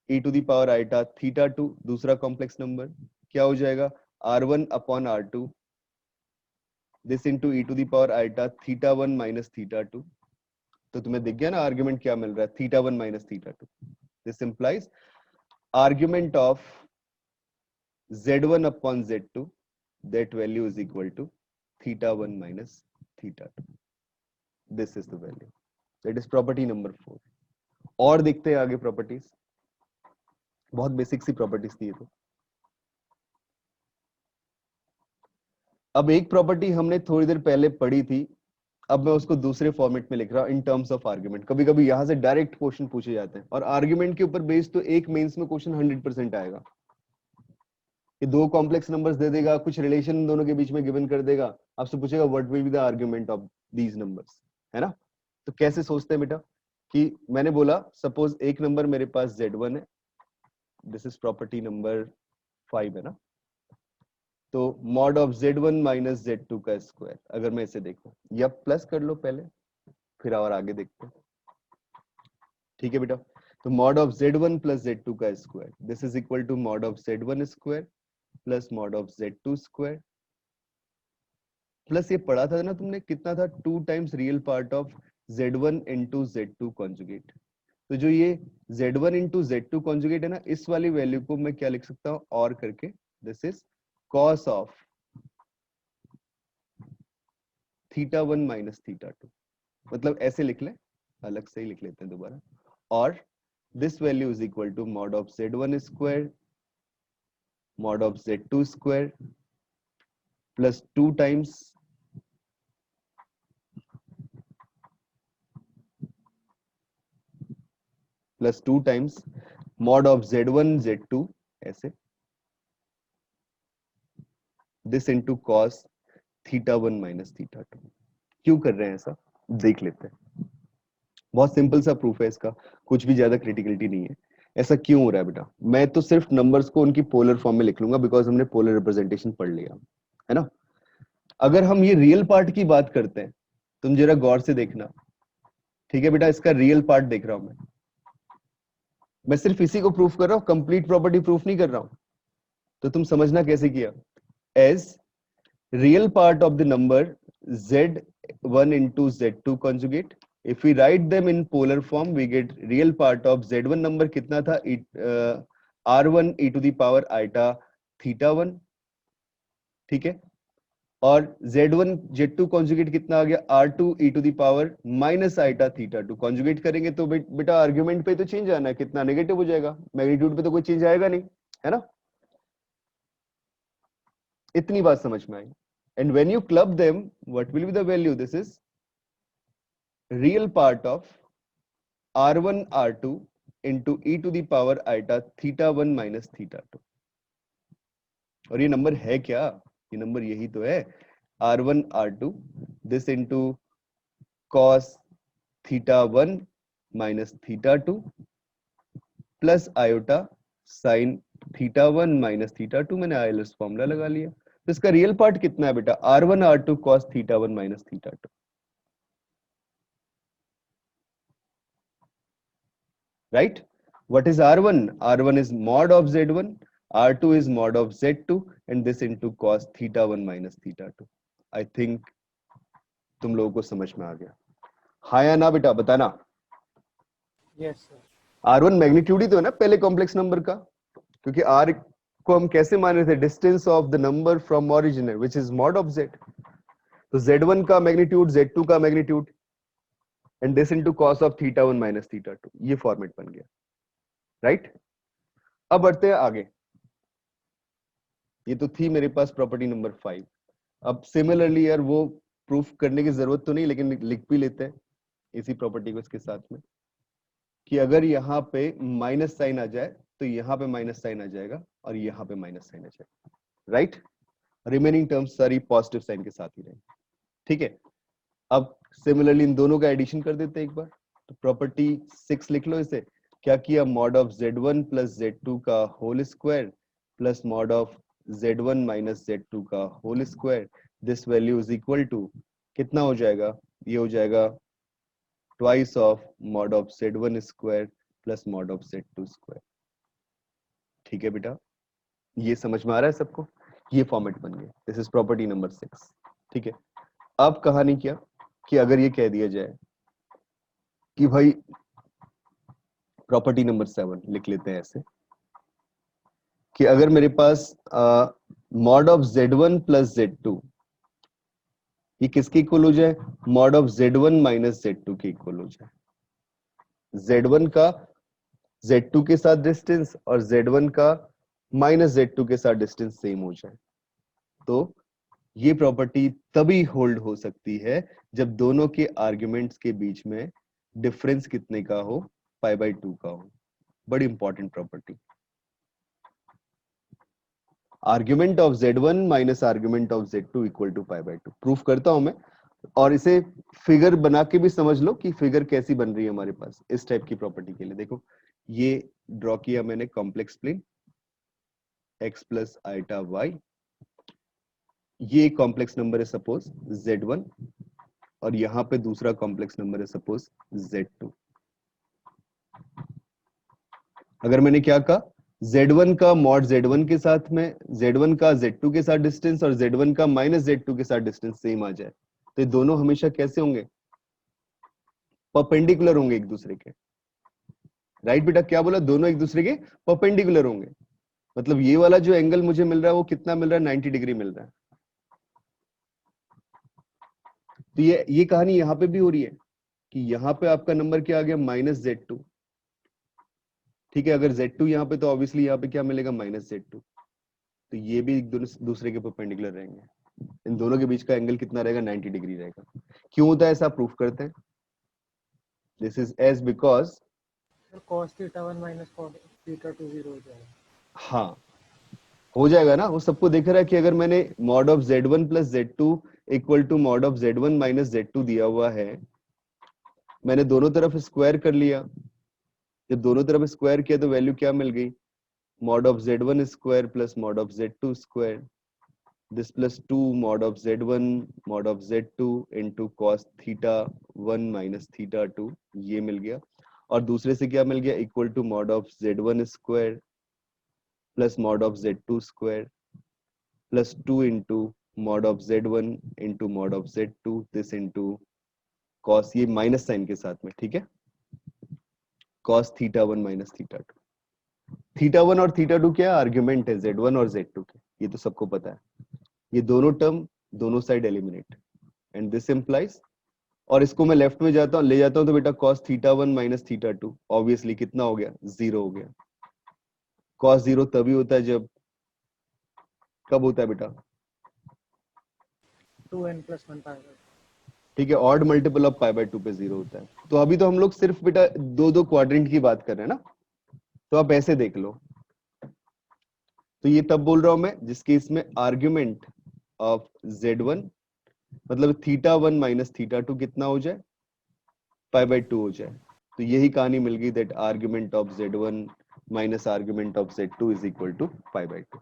e to the power iota theta 2 दूसरा कॉम्प्लेक्स नंबर. क्या हो जाएगा? r1 upon r2 this into e to the power iota theta 1 minus theta 2. तो तुम्हें दिख गया ना आर्ग्यूमेंट क्या मिल रहा है? theta 1 minus theta 2. This implies argument of z1 upon z2 that value is equal to theta 1 minus theta 2. This is the value. That is property number 4. और देखते हैं आगे प्रॉपर्टीज. बहुत बेसिक सी प्रॉपर्टीज थी ये तो. अब एक प्रॉपर्टी हमने थोड़ी देर पहले पढ़ी थी, अब मैं उसको दूसरे फॉर्मेट में लिख रहा हूं इन टर्म्स ऑफ आर्ग्यूमेंट. कभी कभी यहां से डायरेक्ट क्वेश्चन पूछे जाते हैं और आर्ग्यूमेंट के ऊपर बेस्ड तो एक मेंस में क्वेश्चन 100% आएगा. ये दो कॉम्प्लेक्स नंबर्स दे देगा, कुछ रिलेशन दोनों के बीच में गिवन कर देगा, आपसे पूछेगा what will be the argument of these numbers, है ना? तो कैसे सोचते हैं बेटा कि मैंने बोला सपोज एक नंबर मेरे पास z1 है, दिस इज प्रॉपर्टी नंबर 5 है ना. तो mod of z1 minus z2 का स्क्वायर अगर मैं इसे देखूं, या प्लस कर लो पहले फिर और आगे देखते हैं. ठीक है बेटा. तो mod of z1 plus z2 का square, this is equal to mod of z1 square plus mod of z2 square, plus ये पढ़ा था ना तुमने कितना था, 2 times real part of z1 into z2 conjugate. तो जो ये z1 इंटू z2 कॉन्जुगेट है ना, इस वाली वैल्यू को मैं क्या लिख सकता हूँ और करके, this is cos of θ1 minus θ2, मतलब ऐसे लिख ले, अलग से ही लिख लेते हैं दोबारा, और this value is equal to mod of z1 square mod of z2 square plus 2 times mod of z1 z2 ऐसे, दिस इनटू cos θ1 माइनस θ2। क्यों कर रहे हैं ऐसा, देख लेते हैं। बहुत सिंपल सा प्रूफ है इसका, कुछ भी ज्यादा क्रिटिकलिटी नहीं है। ऐसा क्यों हो रहा है बेटा, मैं तो सिर्फ नंबर्स को उनकी पोलर फॉर्म में लिख लूंगा, बिकॉज हमने पोलर रिप्रेजेंटेशन पढ़ लिया है ना। अगर हम ये रियल पार्ट की बात करते हैं, तुम जरा गौर से देखना, ठीक है बेटा, इसका रियल पार्ट देख रहा हूं मैं सिर्फ इसी को प्रूफ कर रहा हूं, कंप्लीट प्रॉपर्टी प्रूफ नहीं कर रहा हूं। तो तुम समझना कैसे किया, as real part of the number z1 into z2 conjugate, if we write them in polar form we get real part of z1 number कितना था, r1 e to the power iota θ1, ठीक है, और z1 z2 conjugate कितना आ गया, r2 e to the power minus iota θ2। conjugate करेंगे तो बेटा आर्ग्यूमेंट पे तो चेंज आना है, कितना नेगेटिव हो जाएगा, मैग्नीट्यूड पे तो कोई चेंज आएगा नहीं, है ना। इतनी बात समझ में आई। And when you club them, what will be the value? This is real part of r1 r2 into e to the power iota θ1 minus θ2। और ये नंबर है क्या, ये नंबर यही तो है, r1 r2 this into cos θ1 minus θ2 plus iota sin θ1 minus θ2। मैंने Euler's formula लगा लिया। तो इसका रियल पार्ट कितना है बेटा, r1 r2 cos θ1 minus θ2। right, what is r1, r1 is mod of z1, r2 is mod of z2 and this into cos θ1 minus θ2। I think तुम लोगों को समझ में आ गया, हाँ या ना बेटा, बताना। Yes sir. r1 मैग्नीट्यूड ही तो है ना पहले कॉम्प्लेक्स नंबर का, क्योंकि r को हम कैसे मान रहे थे, distance of the number from origin है, which is mod of z। तो z1 का मैग्नीट्यूड z2 का magnitude and this into cos of θ1 minus θ2, ये फॉर्मेट बन गया, राइट। अब बढ़ते हैं आगे, ये तो थी मेरे पास प्रॉपर्टी नंबर 5। अब सिमिलरली यार वो प्रूफ करने की जरूरत तो नहीं, लेकिन लिख भी लेते हैं इसी प्रॉपर्टी को इसके साथ में, कि अगर यहाँ पे माइनस साइन आ जाए तो यहाँ पे माइनस साइन आ जाएगा और यहाँ पे माइनस साइन आ जाएगा, राइट। रिमेनिंग टर्म्स सारी पॉजिटिव साइन के साथ ही रहेंगे, ठीक है। अब सिमिलरली इन दोनों का एडिशन कर देते हैं एक बार, तो प्रॉपर्टी 6 लिख लो इसे। क्या किया, mod of z1 plus z2 का whole square plus mod of z1 minus z2 का whole square, this value is equal to कितना हो जाएगा, ये हो जाएगा twice of mod of z1 square plus mod of z2 square. ठीक है बेटा, ये समझ में आ रहा है सबको, ये फॉर्मेट बन गया, दिस इज प्रॉपर्टी नंबर 6, ठीक है। अब कहानी क्या कि अगर ये कह दिया जाए कि भाई प्रॉपर्टी नंबर 7 लिख लेते हैं ऐसे, कि अगर मेरे पास mod of z1 plus z2 ये किसके इक्वल हो जाए, mod of z1 minus z2 के इक्वल हो जाए, z1 का z2 के साथ डिस्टेंस और z1 का माइनस z2 के साथ डिस्टेंस सेम हो जाए, तो ये प्रॉपर्टी तभी होल्ड हो सकती है जब दोनों के आर्ग्यूमेंट्स के बीच में डिफरेंस कितने का हो, π/2 का हो। बड़ी important property, argument of z1 minus argument of z2 equal to π/2। Proof करता हूं मैं, और इसे फिगर बना के भी समझ लो कि फिगर कैसी बन रही है हमारे पास इस टाइप की प्रॉपर्टी के लिए। देखो ये ड्रॉ किया मैंने complex plane x plus iota y, ये कॉम्प्लेक्स नंबर है सपोज z1 और यहाँ पे दूसरा कॉम्प्लेक्स नंबर है सपोज z2। अगर मैंने क्या कहा, Z1 का मॉड Z1 के साथ में Z1 का Z2 के साथ डिस्टेंस और Z1 का माइनस Z2 के साथ डिस्टेंस सेम आ जाए, तो ये दोनों हमेशा कैसे होंगे, परपेंडिकुलर होंगे एक दूसरे के। राइट बेटा, क्या बोला, दोनों एक दूसरे के परपेंडिकुलर होंगे। मतलब ये वाला जो एंगल मुझे मिल रहा है वो कितना मिल रहा है, 90 डिग्री मिल रहा है। तो ये कहानी यहां पे भी हो रही है कि यहाँ पे आपका नंबर क्या आ गया, -Z2। ठीक है, अगर Z2 यहाँ पे, तो ऑब्वियसली यहाँ पे क्या मिलेगा, -Z2। तो ये भी एक दूसरे के परपेंडिकुलर रहेंगे। इन दोनों के बीच का एंगल कितना रहेगा, 90 डिग्री रहेगा। क्यों होता है ऐसा, प्रूफ करते हैं। This is as because, cos θ1 minus cos θ2 0 हो जाएगा। हाँ हो जाएगा ना, वो सबको दिख रहा है कि अगर मैंने mod of Z1 plus Z2 equal to mod of Z1 minus Z2 दिया हुआ है, मैंने दोनों तरफ स्क्वायर कर लिया। जब दोनों तरफ स्क्वायर किया तो वैल्यू क्या मिल गई, mod of Z1 square plus mod of Z2 square, this plus 2 mod of Z1 mod of Z2 into cos θ1 minus θ2, ये मिल गया। और दूसरे से क्या मिल गया, equal to mod of Z1 square plus mod of Z2 square plus 2 into mod of Z1 into mod of Z2, this into cos, ये माइनस साइन के साथ में, ठीक है, cos θ1 minus θ2। θ1 और θ2 क्या आर्ग्यूमेंट है Z1 और Z2 के, ये तो सबको पता है। ये दोनों टर्म दोनों side eliminate, and this implies, और इसको मैं लेफ्ट में जाता हूं, ले जाता हूं, तो बेटा cos θ1 माइनस θ2 ऑब्वियसली कितना हो गया, 0 हो गया। cos 0 तभी होता है जब, कब होता है बेटा, 2n plus 1 pi by ठीक है, odd multiple of pi by 2 पे 0 होता है। तो अभी तो हम लोग सिर्फ बेटा दो दो क्वाड्रेंट की बात कर रहे हैं ना, तो आप ऐसे देख लो। तो ये तब बोल रहा हूं मैं जिसके इसमें आर्ग्यूमेंट ऑफ Z1 मतलब θ1 माइनस θ2 कितना हो जाए, पाई बाय 2 हो जाए। तो यही कहानी मिल गई, that argument of Z1 minus argument of Z2 is equal to pi by 2।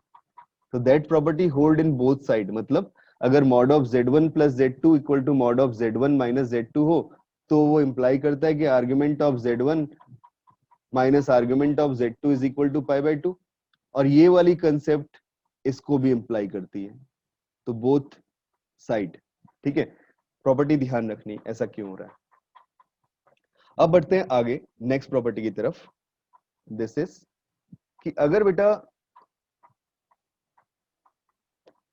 तो that property hold in both side, मतलब अगर mod of Z1 plus Z2 equal to mod of Z1 minus Z2 हो, तो वो imply करता है कि argument of Z1 minus argument of Z2 is equal to pi by 2। और ये वाली कंसेप्ट इसको भी इंप्लाई करती है। तो बोथ साइड, ठीक है, प्रॉपर्टी ध्यान रखनी ऐसा क्यों हो रहा है। अब बढ़ते हैं आगे नेक्स्ट प्रॉपर्टी की तरफ। दिस इज कि अगर बेटा,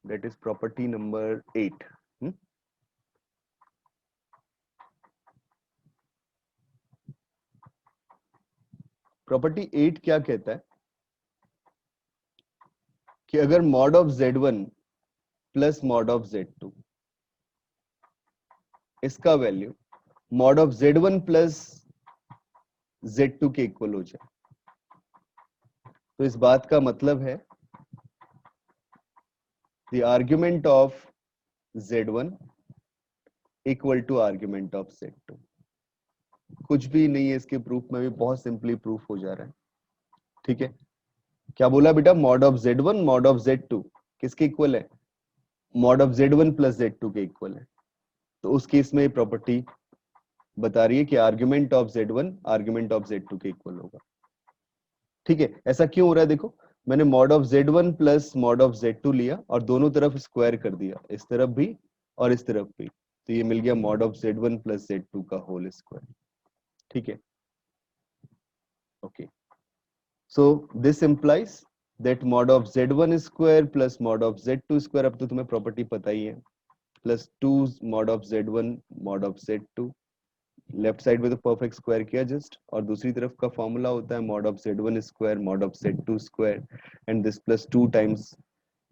that is property number 8। Property 8 क्या कहता है कि अगर mod of Z1 plus mod of Z2, इसका value mod of Z1 plus Z2 के इक्वल हो जाए, तो इस बात का मतलब है the argument of Z1 equal to argument of Z2। कुछ भी नहीं है इसके प्रूफ में, भी बहुत सिंपली प्रूफ हो जा रहा है। ठीक है, क्या बोला बेटा, mod of Z1 mod of Z2 किसके इक्वल है, mod of Z1 plus Z2 के इक्वल है। तो उस केस में प्रॉपर्टी बता रही है कि argument of Z1 argument of Z2 के इक्वल होगा। ठीक है, ऐसा क्यों हो रहा है, देखो मैंने mod of Z1 plus mod of Z2 लिया और दोनों तरफ स्क्वायर कर दिया, इस तरफ भी और इस तरफ भी, तो ये मिल गया mod of Z1 plus Z2 का होल स्क्वायर। ठीक है, okay, so this implies that mod of Z1 square plus mod of Z2 square, अब तो तुम्हें प्रॉपर्टी पता ही है, plus 2 mod of Z1 mod of Z2, left side में तो परफेक्ट स्क्वायर किया जस्ट, और दूसरी तरफ का फॉर्मूला होता है mod of Z1 square mod of Z2 square, and this plus 2 times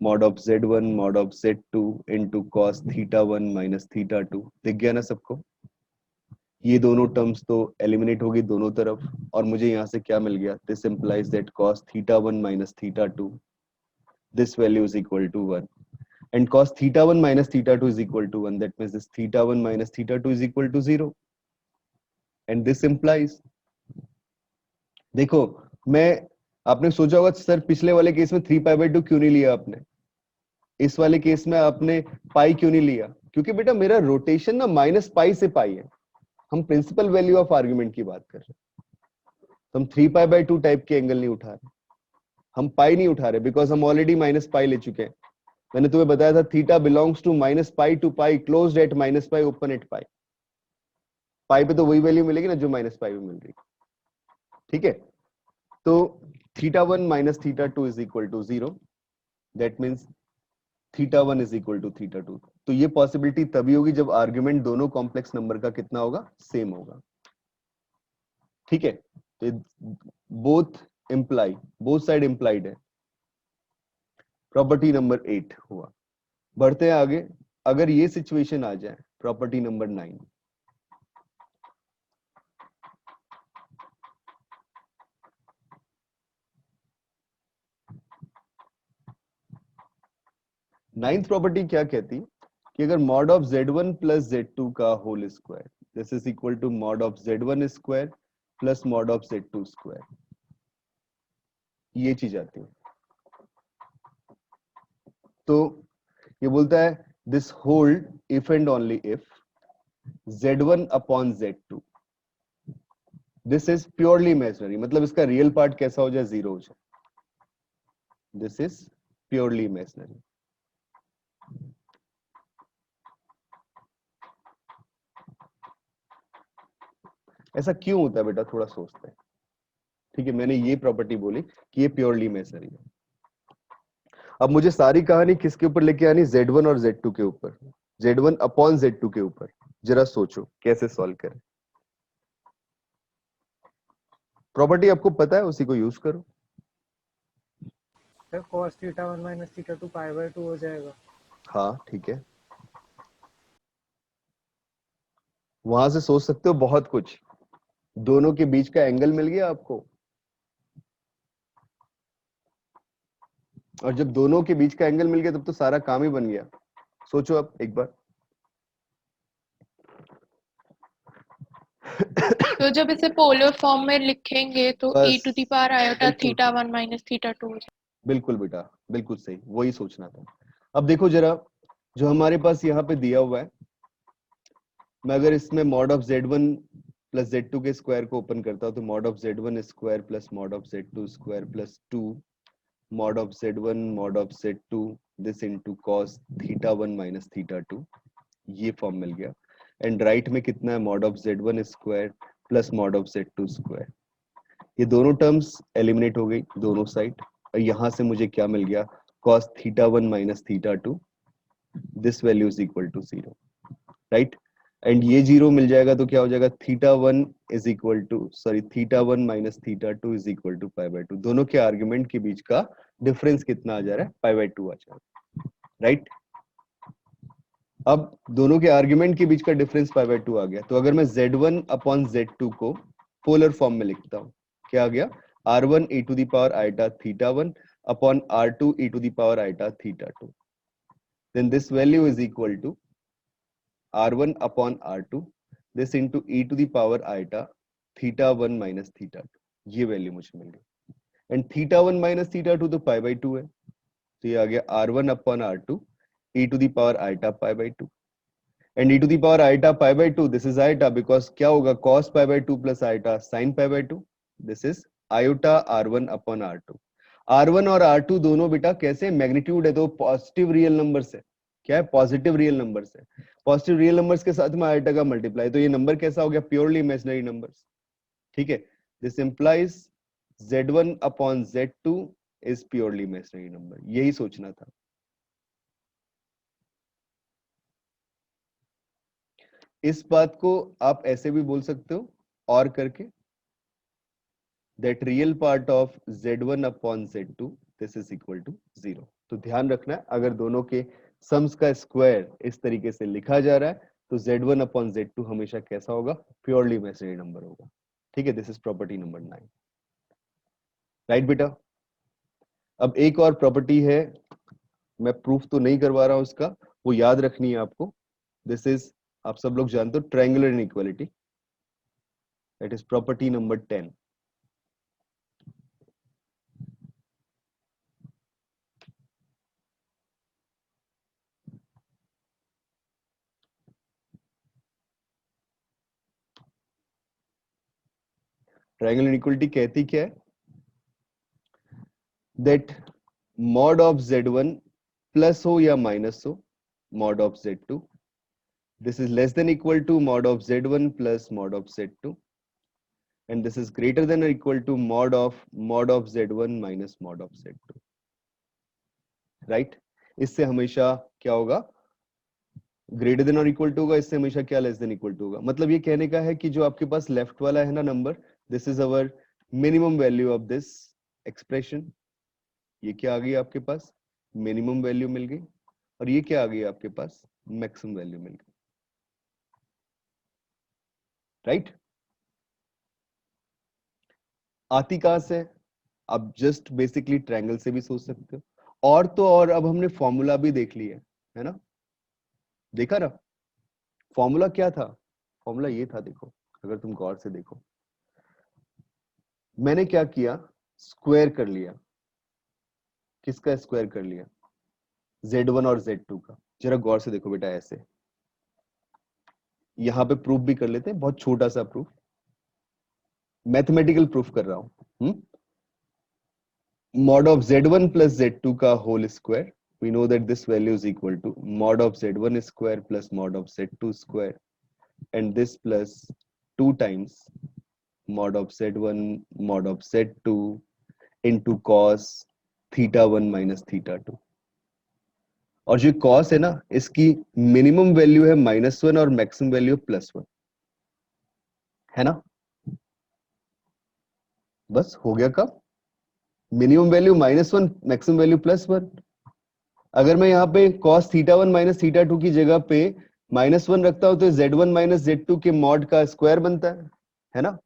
mod of Z1 mod of Z2 into cos θ1 minus θ2। दिख गया ना सबको, ये दोनों टर्म्स तो एलिमिनेट होगी दोनों तरफ, और मुझे यहाँ से क्या मिल गया, this implies that cos θ1 minus θ2 this value is equal to 1, and cos θ1 minus θ2 is equal to 1, that means this θ1 minus θ2 is equal to 0, and this implies, देखो मैं, आपने सोचा होगा सर पिछले वाले केस में 3π/2 क्यों नहीं लिया आपने, इस वाले केस में आपने पाई क्यों नहीं लिया, क्योंकि बेटा मेरा रोटेशन ना माइनस पाई से पाई है, हम प्रिंसिपल वैल्यू ऑफ आर्ग्यूमेंट की बात कर रहे हैं। तो हम 3π/2 टाइप के एंगल नहीं उठा रहे, हम पाई नहीं उठा रहे, बिकॉज हम ऑलरेडी माइनस पाई ले चुके हैं। मैंने तुम्हें बताया था theta belongs to -π to π, closed at -π, open at π। Pi पे तो वही वैल्यू मिलेगी ना जो -π में मिल रही। ठीक है, तो θ1 - θ2 is equal to 0, that means θ1 is equal to θ2। तो ये पॉसिबिलिटी तभी होगी जब आर्ग्यूमेंट दोनों कॉम्प्लेक्स नंबर का कितना होगा, सेम होगा। ठीक है, तो बोथ साइड इंप्लाइड है। प्रॉपर्टी नंबर 8 हुआ। बढ़ते हैं आगे। अगर ये सिचुएशन आ जाए, प्रॉपर्टी नंबर 9, नाइन्थ प्रॉपर्टी क्या कहती है कि अगर mod of z1 plus z2 का whole square, this is equal to mod of z1 square plus mod of z2 square, ये चीज आती है। तो ये बोलता है this hold if and only if z1 upon z2, this is purely imaginary, मतलब इसका रियल पार्ट कैसा हो जाए, 0 हो जाए, दिस इज प्योरली इमेजिनरी। ऐसा क्यों होता है बेटा, थोड़ा सोचते हैं। ठीक है, मैंने ये प्रॉपर्टी बोली कि ये प्योरली इमेजिनरी है। अब मुझे सारी कहानी किसके ऊपर लेके आनी, z1 और z2 के ऊपर, z1 अपॉन z2 के ऊपर। जरा सोचो कैसे सॉल्व करें। प्रॉपर्टी आपको पता है, उसी को यूज करो। फिर cos θ1 - θ2 π/2 हो जाएगा। हाँ ठीक है, वहां से सोच सकते हो बहुत कुछ। दोनों के बीच का एंगल मिल गया आपको, और जब दोनों के बीच का एंगल मिल गया तब तो सारा काम ही बन गया। सोचो अब एक बार। तो जब इसे पोलर फॉर्म में लिखेंगे तो e बस टू द पावर आयोटा बिल्कुल θ1 माइनस θ2 हो जाएगा। बिल्कुल बेटा, बिल्कुल सही, वही सोचना था। अब देखो जरा, जो हमारे पास यहाँ पे दिया हुआ है, मैं अगर इसमें mod of z1 plus z2 के स्क्वायर को ओपन करता हूं तो mod of z1 square plus mod of z2 square plus 2 mod of z1 mod of z2 this into cos θ1 minus θ2, ये फॉर्म मिल गया। एंड राइट में कितना है, mod of z1 square plus mod of z2 square. ये दोनों terms eliminate हो गई दोनों साइड, और यहां से मुझे क्या मिल गया, cos θ1 minus θ2, this value is equal to 0, right. And ये 0 मिल जाएगा तो क्या हो जाएगा, θ1 is equal to θ1 minus θ2 is equal to π/2। दोनों के आर्ग्यूमेंट के बीच का डिफरेंस कितना आ जा रहा है, π/2 आ जा रहा है, राइट। अब दोनों के आर्ग्यूमेंट के बीच का डिफरेंस π/2 आ गया, तो अगर मैं z1 अपॉन z2 को पोलर फॉर्म में लिखता हूं, क्या आ गया, r1 e to the power iota θ1 upon r2 e to the power iota θ2, then this value is equal to r1 upon r2 this into e to the power iota θ1 minus θ2, ये value मुझे मिल गई। And θ1 minus θ2 तो π/2 है, तो ये आ गया r1 upon r2 e to the power iota π/2, एंड e to the power iota π/2 this is iota because क्या होगा, cos π/2 plus iota sin π/2, this is iota r1 upon r2। r1 और r2 दोनों बेटा कैसे, मैग्नीट्यूड है, तो पॉजिटिव रियल नंबर से, क्या है, पॉजिटिव रियल नंबर से, पॉजिटिव रियल नंबर्स के साथ में आइटा का मल्टीप्लाई, तो ये नंबर कैसा हो गया, प्योरली इमेजिनरी नंबर्स। ठीक है, this implies z1 upon z2 is purely imaginary number, यही सोचना था। इस बात को आप ऐसे भी बोल सकते हो और करके, that real part of z1 upon z2 this is equal to 0। तो ध्यान रखना है, अगर दोनों के सम्स का स्क्वायर इस तरीके से लिखा जा रहा है तो z1 अपॉन z2 हमेशा कैसा होगा, प्योरली इमेजिनरी नंबर होगा। ठीक है, this is property number 9, right बेटा। अब एक और प्रॉपर्टी है, मैं प्रूफ तो नहीं करवा रहा हूं उसका, वो याद रखनी है आपको। दिस इज, आप सब लोग जानते हो, triangular inequality, that is property number 10। Triangle inequality कहती क्या है? That mod of Z1 plus हो या माइनस हो mod of Z2, this is less than equal to mod of Z1 plus mod of Z2, and this is greater than or equal to mod of Z1 minus mod of Z2, right? इससे हमेशा क्या होगा? Greater than और equal to होगा, इससे हमेशा क्या less than equal to होगा। मतलब ये कहने का है कि जो आपके पास लेफ्ट वाला है ना number, this is our minimum value of this expression. ये क्या आ गई आपके पास? मिनिमम वैल्यू मिल गई। और ये क्या आ गई आपके पास? मैक्सिमम वैल्यू मिल गई, राइट? आती कहां से? आप जस्ट बेसिकली ट्रायंगल से भी सोच सकते हो। और तो और अब हमने फॉर्मूला भी देख लिया है ना? देखा ना फॉर्मूला क्या था? फॉर्मूला ये था, देखो अगर तुम गौर से देखो, मैंने क्या किया? स्क्वायर कर लिया। किसका स्क्वायर कर लिया? Z1 और Z2 का। जरा गौर से देखो बेटा, ऐसे यहां पे प्रूफ भी कर लेते हैं, बहुत छोटा सा प्रूफ, मैथमेटिकल प्रूफ कर रहा हूं। mod of Z1 plus Z2 का whole square, we know that this value is equal to mod of Z1 square plus mod of Z2 square, and this plus 2 times mod of Z1 mod of Z2 into cos theta 1 minus theta 2। और जो cos है ना, इसकी minimum value है -1 और maximum value +1, है ना? बस हो गया काम। Minimum value -1, maximum value +1। अगर मैं यहाँ पे cos थीटा 1 माइनस थीटा 2 की जगह पे -1 रखता हूं तो Z1 माइनस Z2 के मॉड का स्क्वायर बनता है ना?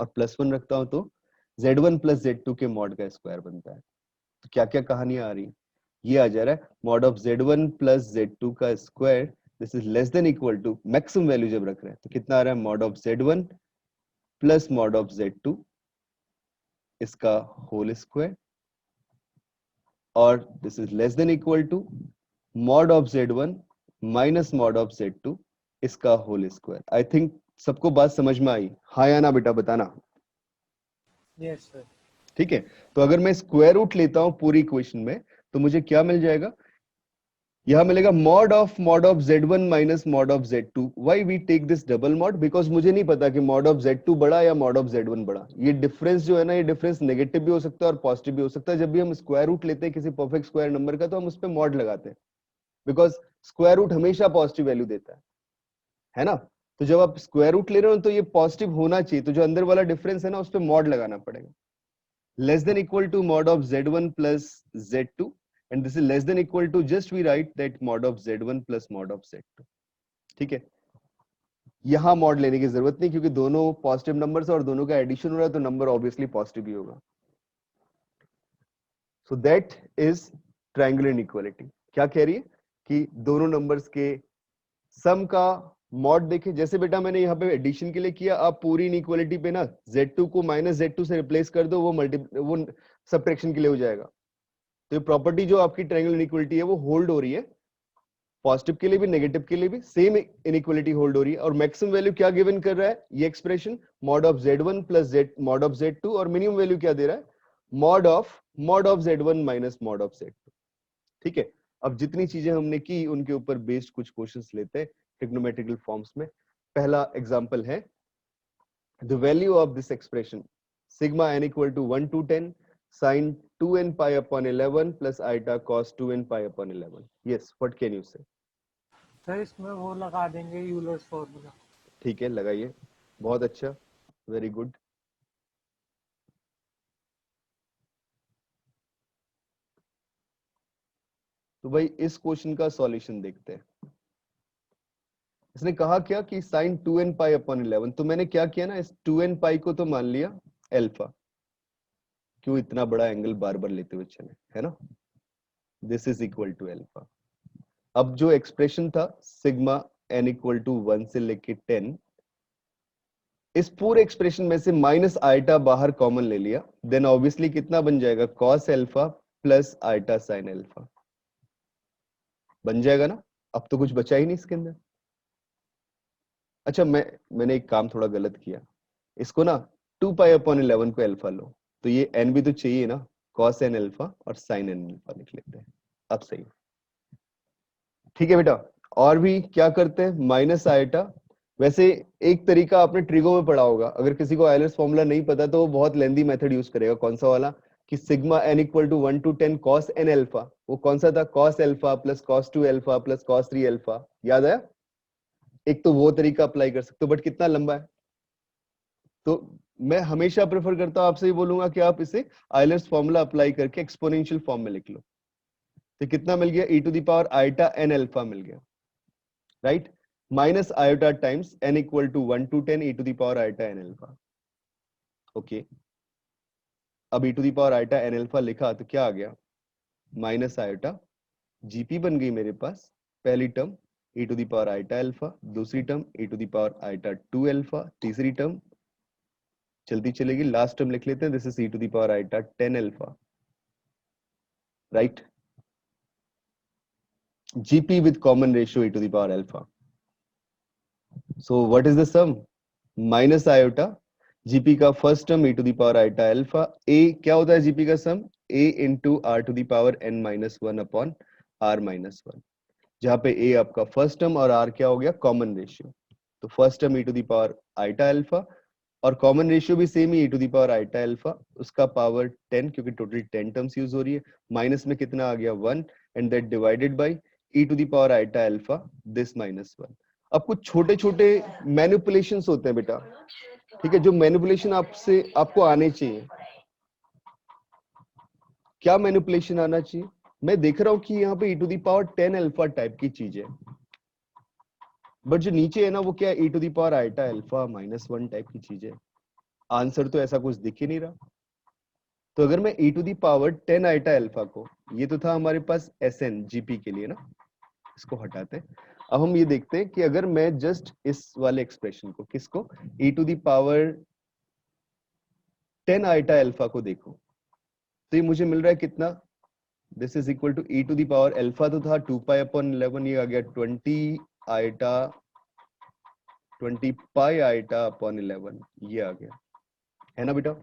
और +1 रखता हूं तो Z1 प्लस Z2 के मॉड का स्क्वायर बनता है। तो क्या क्या कहानियां आ रही है? ये आ जा रहा है mod of Z1 plus Z2 का square, this is less than equal to maximum value जब रख रहे हैं तो कितना आ रहा है? Mod of Z1 plus mod of Z2 इसका होल स्क्वायर, और this is less than equal to mod of Z1 minus mod of Z2 इसका होल स्क्वायर। आई थिंक सबको बात समझ में आई? हाँ या ना बेटा बताना। Yes sir. ठीक है, तो अगर मैं स्क्वायर रूट लेता हूं पूरी इक्वेशन में तो मुझे क्या मिल जाएगा? यहां मिलेगा mod of Z1 minus mod of Z2। Why we take this double mod? Because मुझे नहीं पता कि मॉड ऑफ Z2 बड़ा या मॉड ऑफ Z1 बड़ा। ये डिफरेंस जो है ना, ये डिफरेंस नेगेटिव भी हो सकता है और पॉजिटिव भी हो सकता है। जब भी हम स्क्वायर रूट लेते हैं किसी परफेक्ट स्क्वायर नंबर का तो हम उस पर मॉड लगाते हैं, बिकॉज स्क्वायर रूट हमेशा पॉजिटिव वैल्यू देता है ना? तो जब आप स्क्वायर रूट ले रहे हो तो ये पॉजिटिव होना चाहिए, तो जो अंदर वाला डिफरेंस है ना उस पर मॉड लगाना पड़ेगा। Less than equal to mod of Z1 plus Z2, and this is less than equal to, just we write that mod of Z1 plus mod of Z2। ठीक है, यहां मॉड लेने की जरूरत नहीं क्योंकि दोनों पॉजिटिव नंबर्स और दोनों का एडिशन हो रहा है तो नंबर ऑब्वियसली पॉजिटिव ही होगा। So that is triangular inequality. क्या कह रही है कि दोनों नंबर्स के सम का मॉड देखे। जैसे बेटा मैंने यहाँ पे एडिशन के लिए किया, आप पूरी इनइक्वालिटी पे ना Z2 को -Z2 से रिप्लेस कर दो, वो सबट्रैक्शन के लिए हो जाएगा। तो ये प्रॉपर्टी जो आपकी ट्रायंगुलर इनइक्वालिटी है वो होल्ड हो रही है, पॉजिटिव के लिए भी नेगेटिव के लिए भी सेम इनइक्वालिटी होल्ड हो रही है। और मैक्सिमम वैल्यू क्या गिवन कर रहा है ये expression? Mod of Z1 plus mod of Z2, और मिनिमम वैल्यू क्या दे रहा है? Mod of Z1 minus mod of Z2। ठीक है, अब जितनी चीजें हमने की उनके ऊपर बेस्ड कुछ क्वेश्चंस लेते हैं ट्रिग्नोमेट्रिकल फॉर्म्स में। पहला एग्जांपल है the value of this expression sigma n equal to 1 to 10 sin 2n pi upon 11 plus iota cos 2n pi upon 11। yes, what can you say? Sir इसमें वो लगा देंगे यूलर्स फॉर्मूला। ठीक है, लगाइए, बहुत अच्छा, वेरी गुड। तो भाई इस क्वेश्चन का सॉल्यूशन देखते हैं। इसने कहा क्या कि sin 2n pi upon 11, तो मैंने क्या किया ना, इस 2n pi को तो मान लिया अल्फा। क्यों इतना बड़ा एंगल बार बार लेते हुए चले, है ना? This is equal to alpha. अब जो एक्सप्रेशन था सिग्मा n इक्वल टू 1 से लेके 10, इस पूरे एक्सप्रेशन में से माइनस आइटा बाहर कॉमन ले लिया, देन ऑब्वियसली कितना बन जाएगा? cos alpha plus iota sin alpha बन जाएगा ना? अब तो कुछ बचा ही नहीं इसके अंदर। अच्छा, मैंने एक काम थोड़ा गलत किया, इसको ना 2 पाई अपॉन 11 को अल्फा लो, तो ये n भी तो चाहिए ना, cos n अल्फा और sin n अल्फा लिख लेते हैं। अब सही, ठीक है बेटा। और भी क्या करते हैं, माइनस आइटा। वैसे एक तरीका आपने ट्रिगो में पढ़ा होगा, अगर किसी को आयलर्स फॉर्मूला नहीं पता तो वो बहुत लेंदी मेथड यूज करेगा। कौन सा वाला, कि sigma n equal to 1 to 10 cos n alpha. वो कौन सा था, cos alpha plus cos 2 alpha plus cos 3 alpha. याद आया? एक तो वो तरीका अप्लाई कर सकते हो, बट कितना लंबा है। तो मैं हमेशा प्रेफर करता हूं, आपसे ही बोलूंगा कि आप इसे आयलर्स फॉर्मूला अप्लाई करके एक्सपोनेंशियल फॉर्म में लिख लो। तो कितना मिल गया, e to the power iota n alpha मिल गया, right. Minus iota times n equal to 1 to 10 e to the power iota n alpha. Okay, अब e to the power iota n alpha लिखा तो क्या आ गया, माइनस आयोटा जीपी बन गई मेरे पास। पहली term e to the power iota alpha, दूसरी term e to the power iota 2 alpha, तीसरी टर्म चलती चलेगी, लास्ट टर्म लिख लेते हैं, this is e to the power iota 10 alpha, right. GP with common ratio e to the power alpha. So what is the sum? Minus iota, GP का first term e to the power iota alpha, a क्या होता है GP का सम, a into r to the power n minus 1 upon r minus 1, जहाँ पे a आपका first term और r क्या हो गया, कॉमन रेशियो। तो first term e to the power iota alpha और कॉमन रेशियो भी same he e to the power iota alpha, उसका पावर 10 क्योंकि टोटल 10 टर्म्स यूज हो रही है। माइनस में कितना आ गया 1 and that divided by e to the power iota alpha this minus 1। अब कुछ छोटे छोटे मैनिपुलेशंस होते हैं बेटा, ठीक है, जो मैनिपुलेशन आपसे आपको आने चाहिए। क्या मैनिपुलेशन आना चाहिए, मैं देख रहा हूं कि यहाँ पे e to the power 10 alpha type की चीज है, बट जो नीचे है ना वो क्या है, e to the power iota alpha minus 1 type की चीज है। आंसर तो ऐसा कुछ दिख ही नहीं रहा। तो अगर मैं e to the power 10 iota alpha को, ये तो था हमारे पास Sn जीपी के लिए ना, इसको हटाते हैं। अब हम ये देखते हैं कि अगर मैं जस्ट इस वाले एक्सप्रेशन को, किसको, e to the power 10 iota alpha को देखो, तो ये मुझे मिल रहा है कितना, this is equal to e to the power alpha तो था 2 पाई अपॉन 11, ये आ गया 20 पाई आइटा अपॉन 11, ये आ गया, है ना बेटा।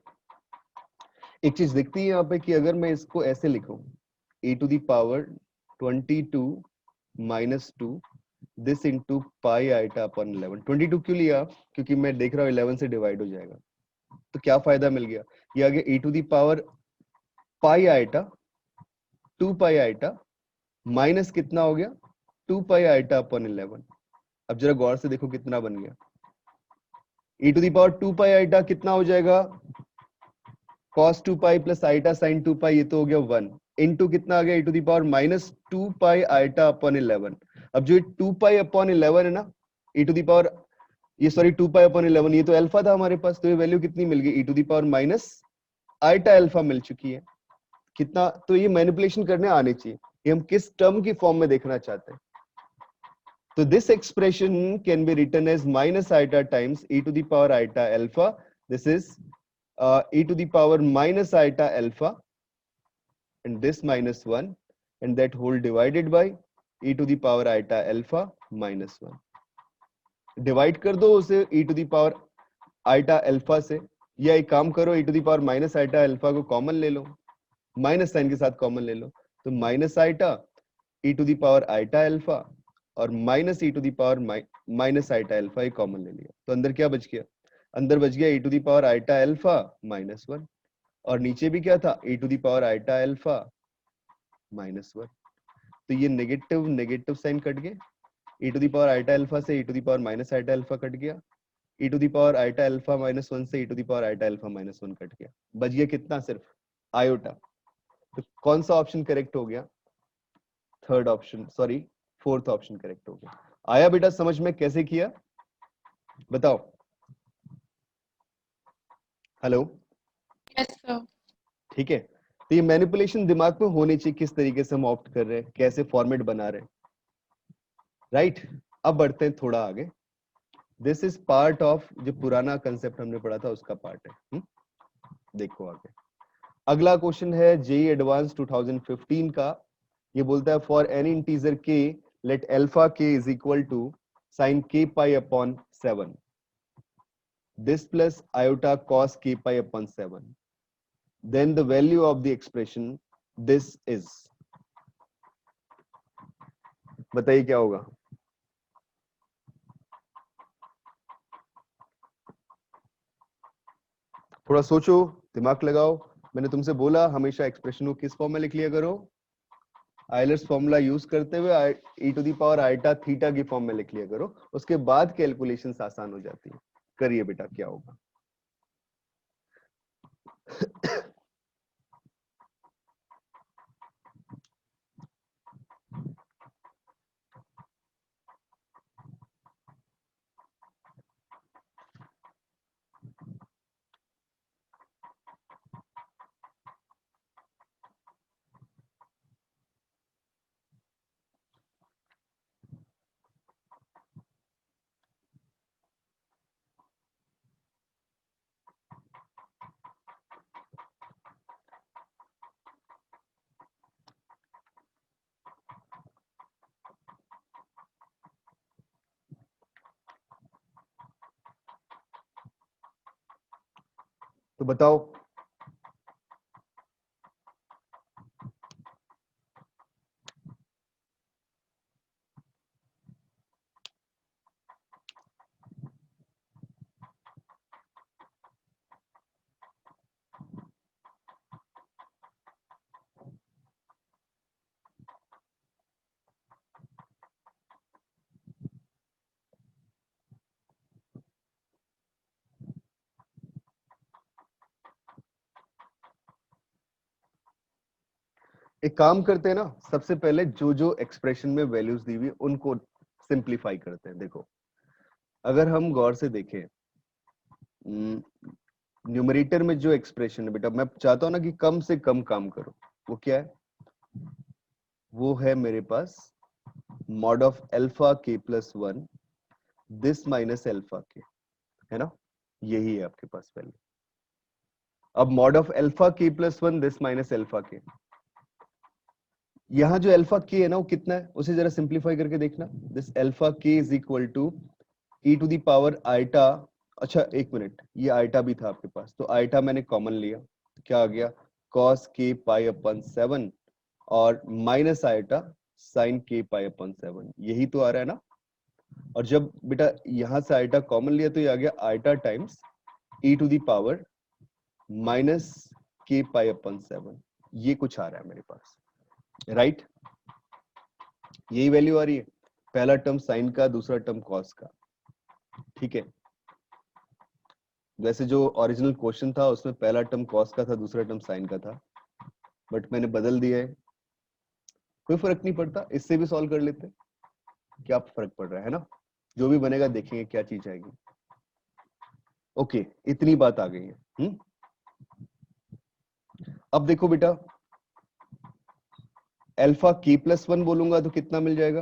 एक चीज दिखती है यहाँ पे कि अगर मैं इसको ऐसे लिखूं, e to the power 22 minus 2 this into pi iota upon 11। 22 क्यों लिया, क्योंकि मैं देख रहा हूँ 11 से डिवाइड हो जाएगा, तो क्या फायदा मिल गया, ये आ गया e to the power pi iota 2 pi iota minus कितना हो गया 2 पाई आइटा अपॉन 11। अब जरा गौर से देखो कितना बन गया, e to the power 2 pi iota कितना हो जाएगा, cos 2 pi plus iota sin 2 pi, ये तो हो गया 1 इनटू कितना आ गया e to the power minus 2 pi iota upon 11। अब जो 2 पाई अपॉन 11 है ना, e टू दी पावर, ये सॉरी 2 पाई अपॉन 11, ये तो अल्फा था हमारे पास, तो ये वैल्यू कितनी मिल गई e to the power minus iota alpha मिल चुकी है। कितना, तो ये मैनिपुलेशन करने आने चाहिए, ये हम किस टर्म की फॉर्म में देखना चाहते हैं। तो this expression can be written as minus iota times e to the power iota alpha, this is e to the power minus iota alpha and this minus 1 and that whole divided by e to the power iota alpha minus 1। Divide कर दो उसे e to the power iota alpha से, या एक काम करो e to the power minus iota alpha को common ले लो, माइनस साइन के साथ कॉमन ले लो, तो minus iota e to the power iota alpha और minus e to the power minus iota alpha, ये कॉमन ले लिया, तो अंदर क्या बच गया, अंदर बच गया e to the power iota alpha minus 1 और नीचे भी क्या था e to the power iota alpha minus 1। तो ये नेगेटिव नेगेटिव साइन कट गए, e to the power iota alpha से e to the power minus iota alpha cut गया, e to the power iota alpha minus 1 से e to the power iota alpha minus 1 cut गया, बच गया कितना, सिर्फ iota. तो कौन सा ऑप्शन करेक्ट हो गया, third option, sorry fourth option correct हो गया। आया बेटा समझ में कैसे किया, बताओ। Hello, Yes, sir. ठीक है। तो ये मैनिपुलेशन दिमाग में होनी चाहिए, किस तरीके से हम ऑप्ट कर रहे हैं, कैसे फॉर्मेट बना रहे हैं, राइट। अब बढ़ते हैं थोड़ा आगे, दिस इज पार्ट ऑफ जो पुराना कंसेप्ट हमने पढ़ा था उसका पार्ट है। देखो आगे अगला क्वेश्चन है जेई एडवांस 2015 का, ये बोलता है फॉर एनी इंटीजर के लेट अल्फा के इज इक्वल टू साइन के pi upon 7। this plus iota cos k pi upon 7, then the value of the expression this is, बताइए क्या होगा? थोड़ा सोचो, दिमाग लगाओ। मैंने तुमसे बोला हमेशा एक्सप्रेशन को किस फॉर्म में लिख लिया करो, आयलर्स फॉर्मूला यूज करते हुए e to the power iota theta की फॉर्म में लिख लिया करो, उसके बाद कैलकुलेशंस आसान हो जाती है। करिए बेटा, क्या होगा? तो बताओ, एक काम करते हैं ना, सबसे पहले जो जो एक्सप्रेशन में वैल्यूज दी हुई उनको सिंप्लीफाई करते हैं। देखो, अगर हम गौर से देखें, न्यूमरेटर में जो एक्सप्रेशन है बेटा, मैं चाहता हूं ना कि कम से कम काम करो। वो क्या है? वो है मेरे पास मॉड ऑफ एल्फा के प्लस 1 दिस माइनस एल्फा के, है ना? यही है आपके पास वैल्यू। अब मॉड ऑफ एल्फा के प्लस 1 दिस माइनस एल्फा के, यहां जो अल्फा के है ना वो कितना है, उसे जरा सिंप्लीफाई करके देखना। दिस अल्फा के is equal to e to the power iota, अच्छा एक मिनट, ये आइटा भी था आपके पास, तो आइटा मैंने कॉमन लिया, क्या आ गया? कॉस के पाई अपन 7 और माइनस आइटा साइन के पाई अपन 7, यही तो आ रहा है ना? और जब बेटा यहां से आइटा कॉमन लिया तो ये आ गया iota times e to the power minus k pi upon 7, ये कुछ आ रहा है मेरे पास, राइट? यही वैल्यू आ रही है, पहला टर्म साइन का, दूसरा टर्म कॉस का, ठीक है? वैसे जो ओरिजिनल क्वेश्चन था उसमें पहला टर्म कॉस का था, दूसरा टर्म साइन का था, बट मैंने बदल दिया है। कोई फर्क नहीं पड़ता, इससे भी सॉल्व कर लेते, क्या फर्क पड़ रहा है ना? जो भी बनेगा देखेंगे क्या चीज आएगी। ओके, इतनी बात आ गई है। अब देखो बेटा, अल्फा के प्लस 1 बोलूंगा तो कितना मिल जाएगा?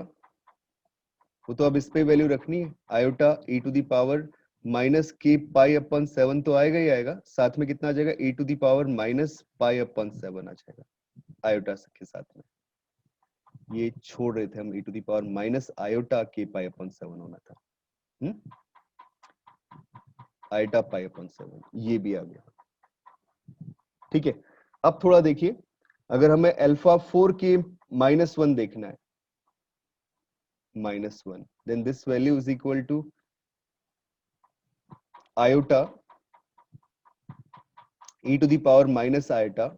वो तो अब इस पे वैल्यू रखनी है, iota e to the power minus k pi upon 7 तो आएगा ही आएगा, साथ में कितना आ जाएगा? E to the power minus pi upon 7 आ जाएगा आयोटा के साथ में। ये छोड़ रहे थे हम, e to the power minus iota के पाई अपन 7 होना था, आयोटा पाई अपन 7, ये भी आ गया, ठीक है? अब थोड़ा देखिए, अगर हमें अल्फा 4 के माइनस 1 देखना है, minus 1, then this value is equal to iota e to the power minus iota।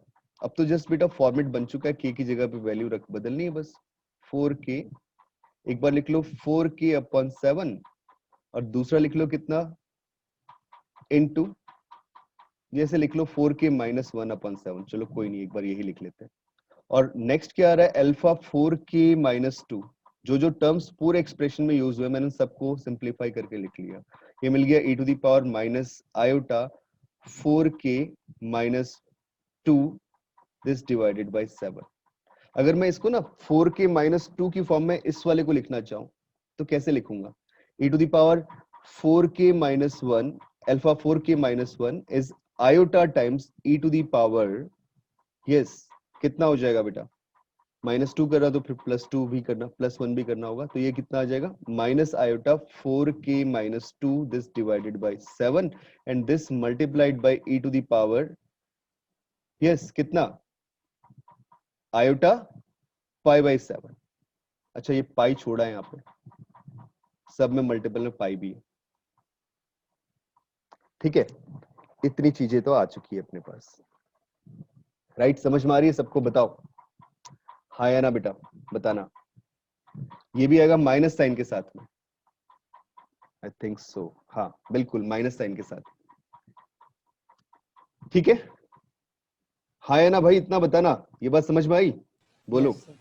अब तो जस्ट बेटा फॉर्मेट बन चुका है, k की जगह पे वैल्यू रख बदलनी है बस, 4k, एक बार लिख लो 4k अपॉन 7 और दूसरा लिख लो कितना? इनटू, जैसे लिख लो 4k माइनस 1 अपॉन 7, चलो कोई नहीं, एक बार यही लिख लेते हैं। और नेक्स्ट क्या आ रहा है? अल्फा 4k माइनस 2, जो जो टर्म्स पूरे एक्सप्रेशन में यूज हुए मैंने सबको सिंप्लीफाई करके लिख लिया। ये मिल गया e to the power minus iota 4k minus 2 this divided by 7। अगर मैं इसको ना 4k माइनस 2 की फॉर्म में इस वाले को लिखना चाहूं तो कैसे लिखूंगा? e to the power 4k minus 1 alpha 4k minus 1 is iota times e to the power, yes, कितना हो जाएगा बेटा? -2 कर रहा तो फिर +2 भी करना, +1 भी करना होगा। तो ये कितना आ जाएगा, minus iota 4k - 2 this divided by 7 and this multiplied by e to the power, yes कितना, आयोटा पाई बाय 7। अच्छा ये पाई छोड़ा है यहाँ पे, सब में मल्टीपल में पाई भी है। ठीक है, इतनी चीजें तो आ चुकी है अपने पास, राइट? समझ में आ रही है सबको? बताओ हाँ या ना बेटा, बताना। ये भी आएगा माइनस साइन के साथ में, आई थिंक सो, हाँ बिल्कुल माइनस साइन के साथ। ठीक है, हाँ या ना भाई, इतना बताना। ये बात समझ में आई? बोलो। Yes sir.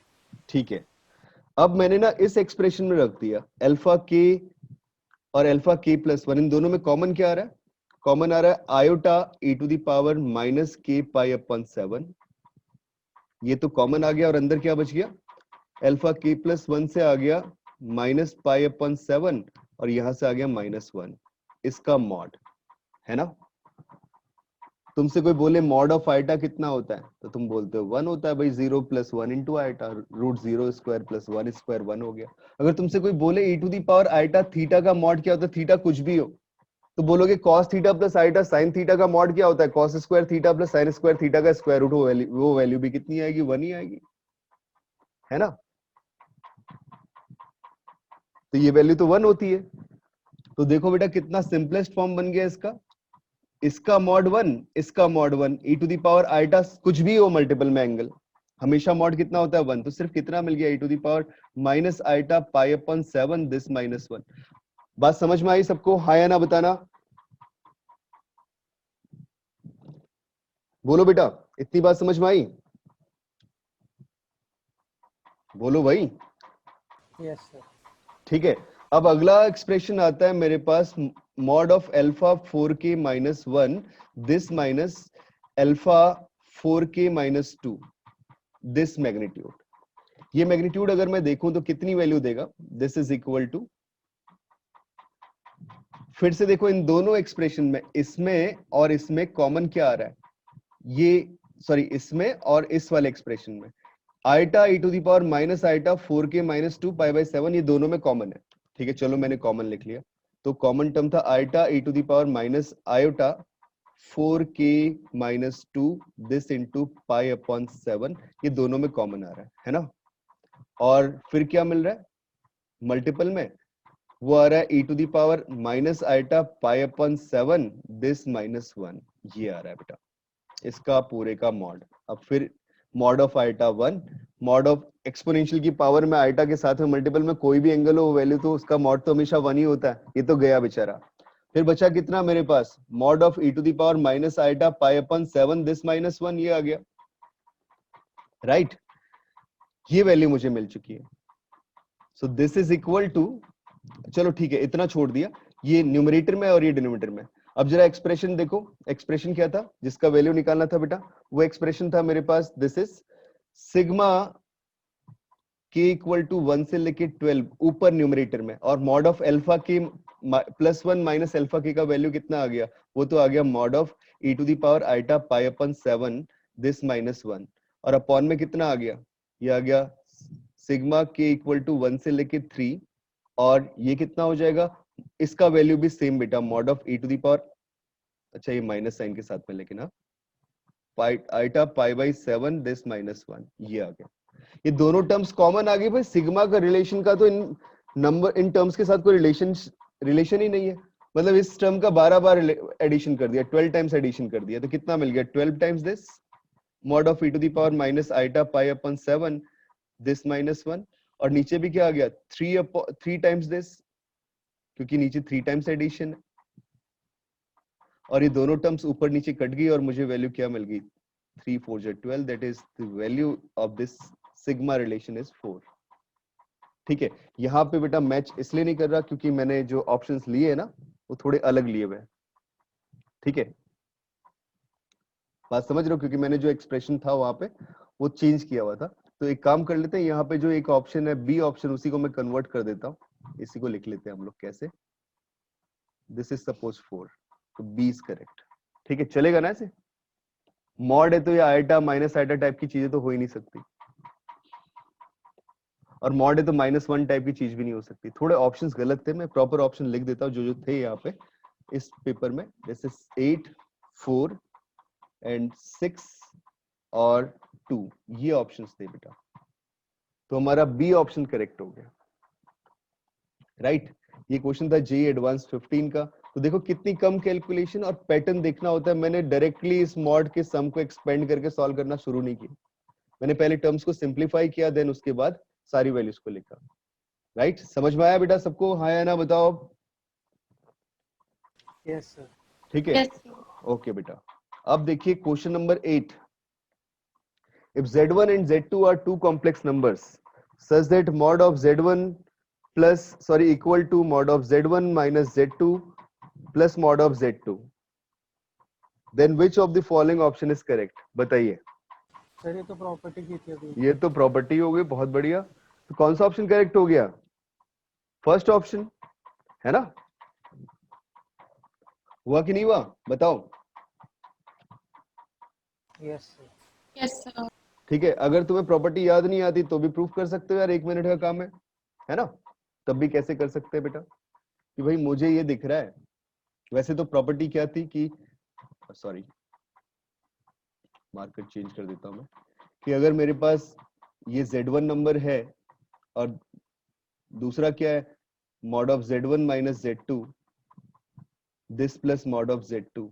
ठीक है, अब मैंने ना इस एक्सप्रेशन में रख दिया अल्फा के और अल्फा के प्लस 1, इन दोनों में कॉमन क्या आ रहा है? कॉमन आ रहा है iota e to the power minus k pi upon 7। ये तो कॉमन आ गया, और अंदर क्या बच गया, अल्फा के प्लस 1 से आ गया माइनस पाई अपॉन 7, और यहां से आ गया -1, इसका मॉड, है ना? तुमसे कोई बोले मॉड ऑफ आइटा कितना होता है, तो तुम बोलते हो 1 होता है भाई, 0 + 1 इंटू आइटा, √0² + 1² 1 हो गया। अगर तुमसे कोई बोले e to the power iota theta का मॉड क्या होता है, थीटा कुछ भी हो, तो बोलोगे cos theta plus iota sine theta का मॉड क्या होता है, cos square theta plus sine square theta का स्क्वायर रूट, वो वैल्यू भी कितनी आएगी, 1 ही आएगी, है ना? तो ये वैल्यू तो 1 होती है। तो देखो बेटा कितना सिंपलेस्ट फॉर्म बन गया इसका, इसका मॉड 1, इसका mod 1, e to the power iota कुछ भी हो मल्टीपल में एंगल, हमेशा मॉड कितना होता है 1, तो सिर्फ कितना मिल गया, e to the power minus iota pi upon 7 this -1। बात समझ में आई सबको, हाँ या ना बताना? बोलो बेटा, इतनी बात समझ में आई? बोलो भाई। Yes sir. ठीक है, अब अगला एक्सप्रेशन आता है मेरे पास, mod of alpha 4k - 1 this minus alpha 4k - 2 this magnitude. ये मैग्नीट्यूड अगर मैं देखूं तो कितनी वैल्यू देगा, दिस इज इक्वल टू, फिर से देखो इन दोनों एक्सप्रेशन में, इसमें और इसमें कॉमन क्या आ रहा है, ये सॉरी इसमें और इस वाले एक्सप्रेशन में iota e to the power minus iota 4k - 2 pi by 7, ये दोनों में कॉमन है। ठीक है, चलो मैंने कॉमन लिख लिया। तो कॉमन टर्म था iota e to the power minus iota 4k - 2 this into pi upon 7, ये दोनों में कॉमन आ रहा है ना? और फिर क्या मिल रहा है मल्टीपल में, वो आ रहा है e to the power minus iota pi upon 7 this -1, ये आ रहा है बेटा इसका पूरे का मॉड। अब फिर mod of iota 1, mod of exponential की पावर में आइटा के साथ में मल्टीपल में कोई भी एंगल हो वैल्यू, तो उसका मॉड तो हमेशा 1 ही होता है, ये तो गया बेचारा। फिर बचा कितना मेरे पास, mod of e to the power minus iota pi upon 7 this -1, ये आ गया, राइट? ये वैल्यू मुझे मिल चुकी है। So this is equal to, चलो ठीक है इतना छोड़ दिया, ये न्यूमरेटर में और ये डिनोमिनेटर में। अब जरा एक्सप्रेशन देखो, एक्सप्रेशन क्या था जिसका वैल्यू निकालना था बेटा, वो एक्सप्रेशन था मेरे पास, this is sigma k equal to 1 से लेके 12 ऊपर न्यूमरेटर में, और मॉड ऑफ अल्फा के +1 माइनस अल्फा के का वैल्यू कितना आ गया, वो तो आ गया mod of e to the power iota pi upon 7 this -1, और अपॉन में कितना आ गया, ये आ गया सिग्मा k इक्वल टू 1 से लेके 3, और ये कितना हो जाएगा, इसका वैल्यू भी सेम बेटा, mod of e to the power, अच्छा ये माइनस साइन के साथ में लेकिन, हाँ आइटा पाई बाई 7 दिस -1, ये आ गया। ये दोनों टर्म्स कॉमन आ गए भाई, सिग्मा का रिलेशन का तो इन नंबर इन टर्म्स के साथ कोई रिलेशन ही नहीं है, मतलब इस टर्म का 12 बार एडिशन कर दिया, 12 टाइम्स एडिशन कर दिया, तो कितना मिल गया, 12 times this mod of e to the power minus iota pi upon 7 this -1, और नीचे भी क्या आ गया, 3 टाइम्स दिस, क्योंकि नीचे 3 टाइम्स एडिशन है, और ये दोनों टर्म्स ऊपर नीचे कट गई, और मुझे वैल्यू क्या मिल गई, 3 4 12, that is the value of this sigma relation is 4। ठीक है, यहाँ पे बेटा मैच इसलिए नहीं कर रहा क्योंकि मैंने जो ऑप्शंस लिए है ना वो थोड़े अलग लिए हुए हैं। ठीक है, बात समझ रहे हो, क्योंकि मैंने जो एक्सप्रेशन था वहां पे वो चेंज किया हुआ था। तो एक काम कर लेते हैं, यहाँ पे जो एक ऑप्शन है बी ऑप्शन, उसी को मैं कन्वर्ट कर देता हूँ, इसी को लिख लेते हैं हम लोग कैसे, दिस इज सपोज 4, तो बी इज करेक्ट। ठीक है, चलेगा ना ऐसे, मॉड है तो ये आइटा माइनस आइटा टाइप की चीजें तो हो ही नहीं सकती। और मॉड है तो -1 टाइप की चीज भी नहीं हो सकती। थोड़े ऑप्शंस गलत थे, मैं प्रॉपर ऑप्शन लिख देता हूँ जो जो थे यहाँ पे इस पेपर में, जैसे 8, 4 एंड 6 और 2, ये ऑप्शंस थे बेटा। तो हमारा बी ऑप्शन करेक्ट हो गया, राइट। ये क्वेश्चन था जेईई एडवांस 15 का। तो देखो कितनी कम कैलकुलेशन और पैटर्न देखना होता है। मैंने डायरेक्टली इस मॉड के सम को एक्सपेंड करके सॉल्व करना शुरू नहीं किया, मैंने पहले टर्म्स को सिंप्लीफाई किया, देन उसके बाद सारी वैल्यूज को लिखा, राइट। समझ में आया बेटा सबको, हाँ या ना बताओ। Yes sir. ठीक है, Yes. ओके बेटा। अब देखिए question number 8। If Z1 and Z2 are two complex numbers such that mod of Z1 equal to mod of Z1 minus Z2 plus mod of Z2, then which of the following option is correct? बताइए। Sir ये तो property की थी अभी। ये तो property हो गई, बहुत बढ़िया। तो कौन सा ऑप्शन करेक्ट हो गया? फर्स्ट ऑप्शन, है ना? हुआ कि नहीं हुआ बताओ। Yes sir. Yes, sir. ठीक है, अगर तुम्हें प्रॉपर्टी याद नहीं आती तो भी प्रूफ कर सकते हो यार, 1 मिनट का काम है ना। तब भी कैसे कर सकते हैं बेटा कि भाई मुझे ये दिख रहा है। वैसे तो प्रॉपर्टी क्या थी कि, सॉरी मार्कर चेंज कर देता हूं मैं, कि अगर मेरे पास ये Z1 नंबर है और दूसरा क्या है, mod of Z1 minus Z2 this plus mod of Z2,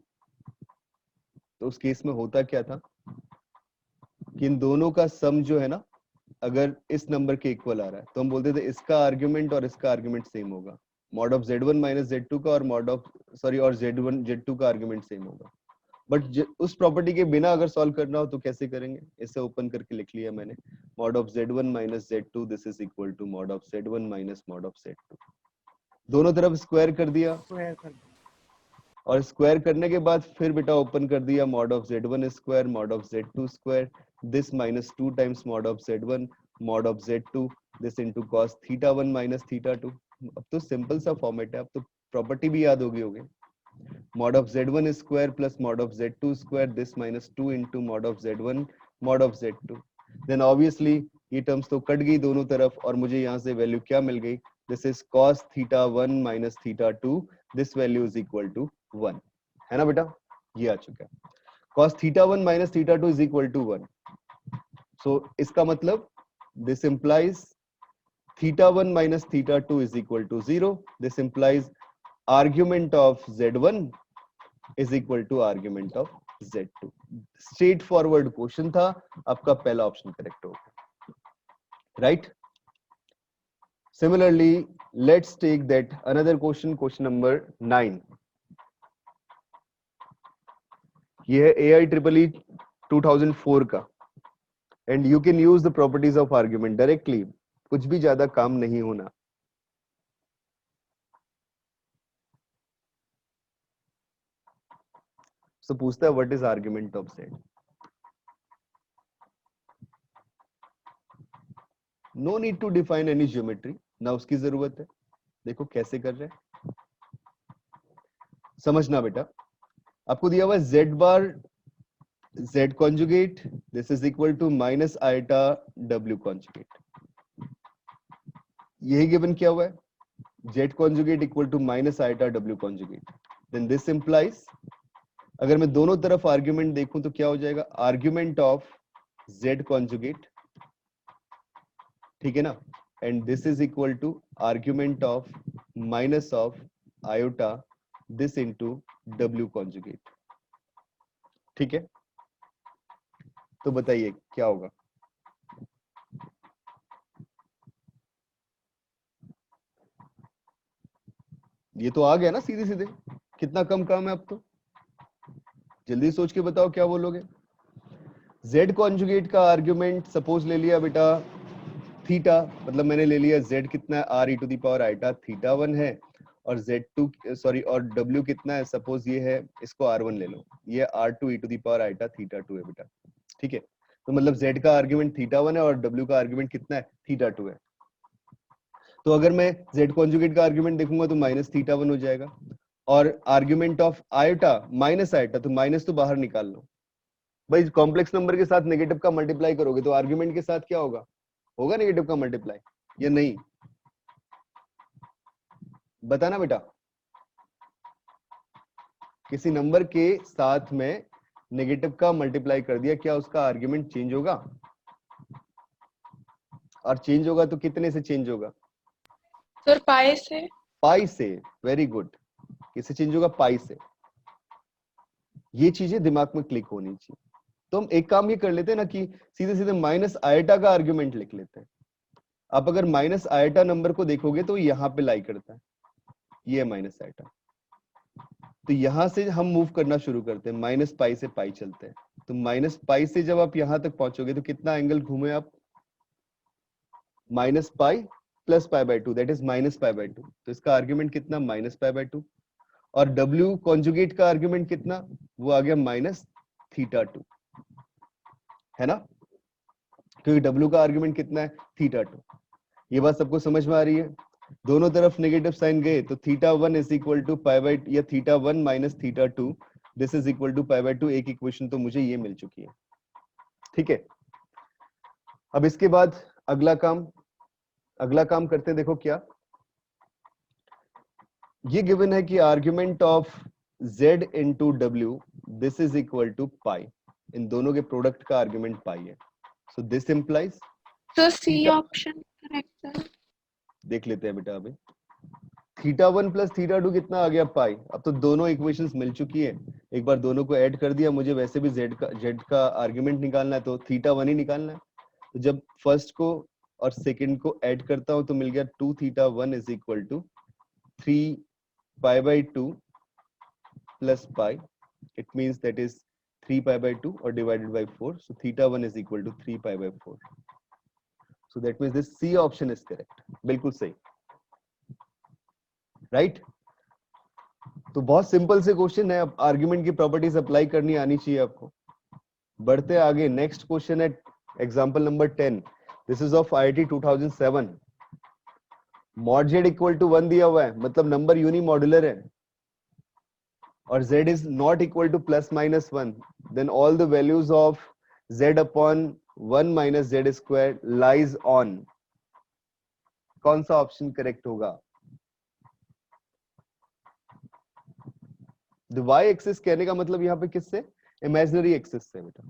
तो उस केस में होता क्या था कि इन दोनों का सम जो है ना, अगर इस नंबर के इक्वल आ रहा है तो हम बोलते थे इसका आर्ग्यूमेंट और इसका आर्ग्यूमेंट सेम होगा, mod of Z1 minus Z2 का और मॉड ऑफ और Z1 Z2 का आर्ग्यूमेंट सेम होगा। बट उस प्रॉपर्टी के बिना अगर सॉल्व करना हो तो कैसे करेंगे, इसे ओपन करके लिख लिया मैंने, mod of Z1 minus Z2 this is equal to mod of Z1 minus mod of Z2, दोनों तरफ स्क्वायर कर दिया, स्क्वायर कर। और स्क्वायर करने के बाद फिर बेटा ओपन कर दिया mod of Z1 square mod of Z2 square, this minus 2 times mod of Z1 mod of Z2 this into cos θ1 minus θ2। अब तो सिंपल सा फॉर्मेट है, अब तो प्रॉपर्टी भी याद होगी mod of Z1 square plus mod of Z2 square this minus 2 into mod of Z1 mod of Z2। Then obviously ये टर्म्स तो कट गई दोनों तरफ और मुझे यहाँ से वैल्यू क्या मिल गई, this is cos θ1 minus θ2 this value is equal to 1, है ना बेटा, ये आ चुका है। cos θ1 minus θ2 is equal to 1, so इसका मतलब this implies θ1 minus θ2 is equal to 0. This implies argument of Z1 is equal to argument of Z2. Straight forward question था, आपका पहला ऑप्शन करेक्ट होगा, right. Similarly, let's take that another question, question number 9. ये है AIEEE 2004 का, and you can use the properties of argument directly. कुछ भी ज्यादा काम नहीं होना। So पूछता है what is argument of Z। No need to define any geometry, ना उसकी जरूरत है। देखो कैसे कर रहे हैं, समझना बेटा। आपको दिया हुआ है Z bar Z conjugate this is equal to minus iota W conjugate, यही गिवन किया हुआ है, Z conjugate equal to minus iota W conjugate. Then this implies, अगर मैं दोनों तरफ आर्ग्यूमेंट देखूं तो क्या हो जाएगा, आर्ग्यूमेंट ऑफ Z कॉन्जुगेट, ठीक है ना, and this is equal to argument of minus of iota this into W conjugate, ठीक है। तो बताइए क्या होगा। ये तो आ गया ना सीधे सीधे, कितना कम काम है अब तो, जल्दी सोच के बताओ क्या बोलोगे। Z कॉन्जुगेट का आर्ग्यूमेंट सपोज ले लिया बेटा थीटा, मतलब मैंने ले लिया Z कितना है R e to the power iota θ1 है, और Z2 और W कितना है, सपोज ये है, इसको R1 ले लो, ये R2 e to the power iota θ2 है बेटा, ठीक है। तो मतलब Z का आर्ग्यूमेंट θ1 है और W का आर्ग्यूमेंट कितना है, θ2 है। तो अगर मैं Z कॉन्जुगेट का आर्ग्यूमेंट देखूंगा तो माइनस θ1 हो जाएगा, और argument of iota minus iota, तो माइनस तो बाहर निकाल लो भाई, कॉम्प्लेक्स नंबर के साथ नेगेटिव का मल्टीप्लाई करोगे तो आर्ग्यूमेंट के साथ क्या होगा, होगा नेगेटिव का मल्टीप्लाई, या नहीं? बताना बेटा, किसी नंबर के साथ में नेगेटिव का मल्टीप्लाई कर दिया, क्या उसका आर्ग्यूमेंट चेंज होगा? और चेंज होगा तो कितने से चेंज होगा? सर पाई से। पाई से। Very good. किससे चेंज होगा? पाई से। ये चीजें दिमाग में क्लिक होनी चाहिए। तो हम एक काम ये कर लेते हैं ना कि सीधे सीधे माइनस आयटा का आर्ग्यूमेंट लिख लेते हैं। आप अगर माइनस आयटा नंबर को देखोगे तो यहाँ पे लाई करता है, ये माइनस आयटा। तो यहां से हम मूव करना शुरू करते हैं, माइनस पाई से पाई चलते हैं। तो माइनस पाई से जब आप यहां तक पहुंचोगे तो कितना एंगल घूमे आप? Minus pi plus pi by 2, that is minus pi by 2। तो इसका आर्ग्यूमेंट कितना? Minus pi by 2। और W कॉन्जुगेट का आर्ग्यूमेंट कितना? वो आ गया माइनस थीटा 2, है ना? क्योंकि W का आर्ग्यूमेंट कितना है? थीटा 2। ये बात सबको समझ में आ रही है? दोनों तरफ नेगेटिव साइन गए तो theta 1 is equal to pi by, या theta 1 minus theta 2 this is equal to pi by 2। एक इक्वेशन तो मुझे ये मिल चुकी है। ठीक है, अब इसके बाद अगला काम करते हैं। देखो क्या ये गिवन है कि argument of z into W this is equal to pi. इन दोनों के प्रोडक्ट का आर्ग्यूमेंट पाई है। So this implies, sir C option correct है। देख लेते हैं बेटा। अभी थीटा 1 प्लस थीटा 2 कितना आ गया? पाई। अब तो दोनों इक्वेशंस मिल चुकी है, एक बार दोनों को ऐड कर दिया। मुझे वैसे भी z का आर्ग्यूमेंट निकालना है तो थीटा 1 ही निकालना है। तो जब फर्स्ट को और सेकंड को ऐड करता हूं तो मिल गया 2 theta 1 is equal to 3 pi by 2 plus pi. It means that is 3 pi by 2 और divided by 4। So theta 1 is equal to 3 pi by 4। So that means this C option is correct. बिल्कुल सही, right? तो बहुत simple से question है। अब argument की properties apply करनी आनी चाहिए आपको। बढ़ते आगे, नेक्स्ट क्वेश्चन है example number 10। This is of IIT 2007। Mod z equal to 1 दिया हुआ है, मतलब नंबर यूनी मॉड्यूलर है, और z is not equal to plus minus 1, then all the values of z upon 1 minus Z square lies on. कौन सा option correct होगा? The y axis कहने का मतलब यहाँ पे किससे? इमेजिनरी एक्सिस से बेटा।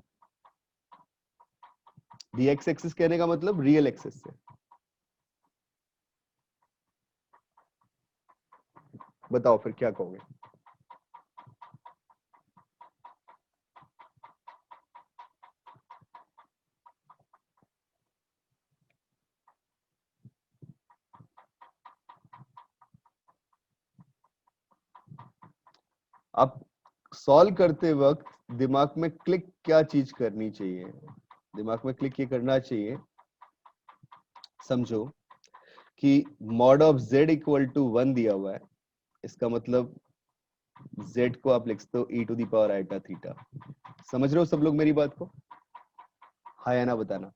द x एक्सिस कहने का मतलब रियल एक्सिस से। बताओ फिर क्या कहोगे? आप सॉल्व करते वक्त दिमाग में क्लिक क्या चीज करनी चाहिए? दिमाग में क्लिक ये करना चाहिए, समझो कि mod of z equal to 1 दिया हुआ है, इसका मतलब z को आप लिख सकते हो e to the power iota theta. समझ रहे हो सब लोग मेरी बात को? हाँ या ना बताना।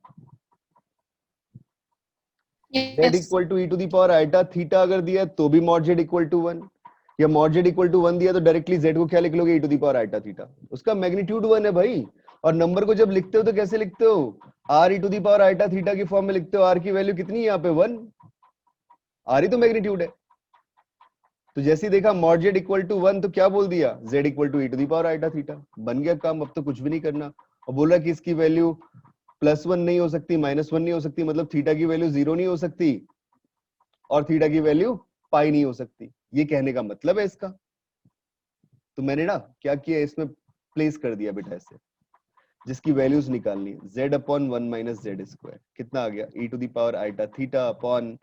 z yes equal to e to the power iota theta अगर दिया तो भी मॉड z इक्वल टू 1, या मॉड z इक्वल टू 1 दिया तो डायरेक्टली z को क्या लिख लोगे? e to the power iota theta. उसका मैग्नीट्यूड 1 है भाई। और नंबर को जब लिखते हो तो कैसे लिखते हो? r e to the power iota theta की फॉर्म में लिखते हो। r की वैल्यू कितनी है यहाँ पे? 1। r ही तो मैग्नीट्यूड है। तो जैसे ही देखा मॉड z इक्वल टू 1 तो क्या बोल दिया? z equal to e to the power iota theta. बन गया काम, अब तो कुछ भी नहीं करना। और बोला कि इसकी वैल्यू +1 नहीं हो सकती, -1 नहीं हो सकती, मतलब थीटा की वैल्यू 0 नहीं हो सकती और थीटा की वैल्यू पाई नहीं हो सकती। ये कहने का मतलब है इसका। तो मैंने ना क्या किया, इसमें प्लेस कर दिया बेटा ऐसे, जिसकी वैल्यूज निकालनी। z upon 1 minus Z square कितना आ गया? e to the power iota theta upon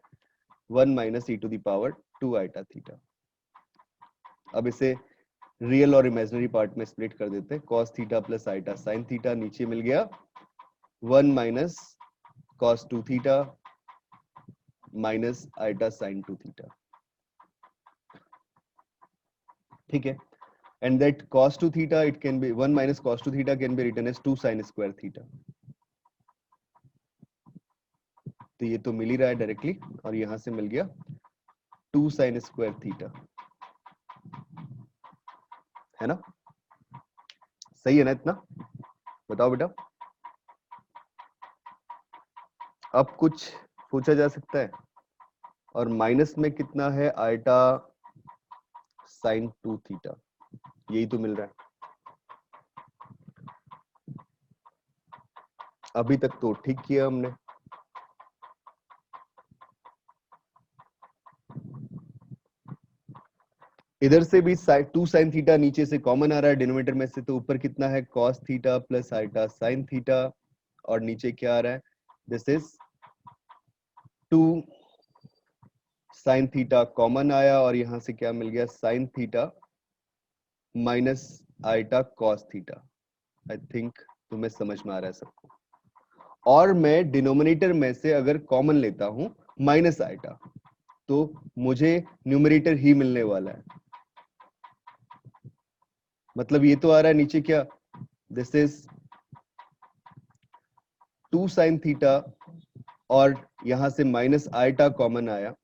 1 minus e to the power 2 iota theta. अब इसे रियल और इमेजिनरी पार्ट में स्प्लिट कर देते हैं। cos theta plus iota sine theta, नीचे मिल गया 1 minus cos 2 theta minus iota sine 2 theta. ठीक है, and that cos 2 theta it can be 1 minus cos 2 theta can be written as 2 sin square theta। तो ये तो मिल ही रहा है डायरेक्टली, और यहां से मिल गया 2 sin square theta, है ना? सही है ना इतना? बताओ बेटा। अब कुछ पूछा जा सकता है। और माइनस में कितना है, आयटा साइन 2 थीटा, यही तो मिल रहा है। अभी तक तो ठीक किया हमने। इधर से भी 2 साइन थीटा नीचे से कॉमन आ रहा है डिनोमिनेटर में से, तो ऊपर कितना है cos theta plus eta sine theta, और नीचे क्या आ रहा है, this is 2 sine theta common आया, और यहां से क्या मिल गया, sine theta minus eta cos theta. I think तुम्हें समझ में आ रहा है सबको। और मैं डिनोमिनेटर में से अगर कॉमन लेता हूं माइनस आयटा, तो मुझे न्यूमरेटर ही मिलने वाला है। मतलब ये तो आ रहा है नीचे क्या, दिस इज 2 साइन थीटा, और यहां से माइनस आयटा कॉमन आया,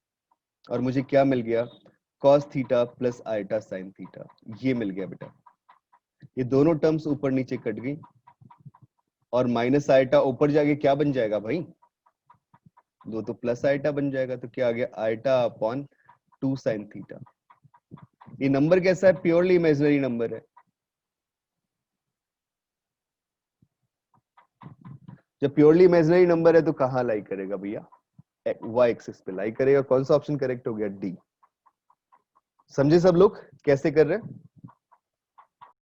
और मुझे क्या मिल गया, cos theta plus eta sine theta, ये मिल गया बेटा। ये दोनों टर्म्स ऊपर नीचे कट गई, और माइनस आयटा ऊपर जाके क्या बन जाएगा भाई, दो तो प्लस आयटा बन जाएगा, तो क्या आ गया, आयटा अपॉन 2 साइन थीटा। ये नंबर कैसा है, प्योरली इमेजिनरी नंबर है। जब प्योरली इमेजिनरी नंबर है तो कहां लाई करेगा भैया, वाई एक्सिस पे लाई करेगा। कौन सा ऑप्शन करेक्ट हो गया, डी। समझे सब लोग कैसे कर रहे हैं।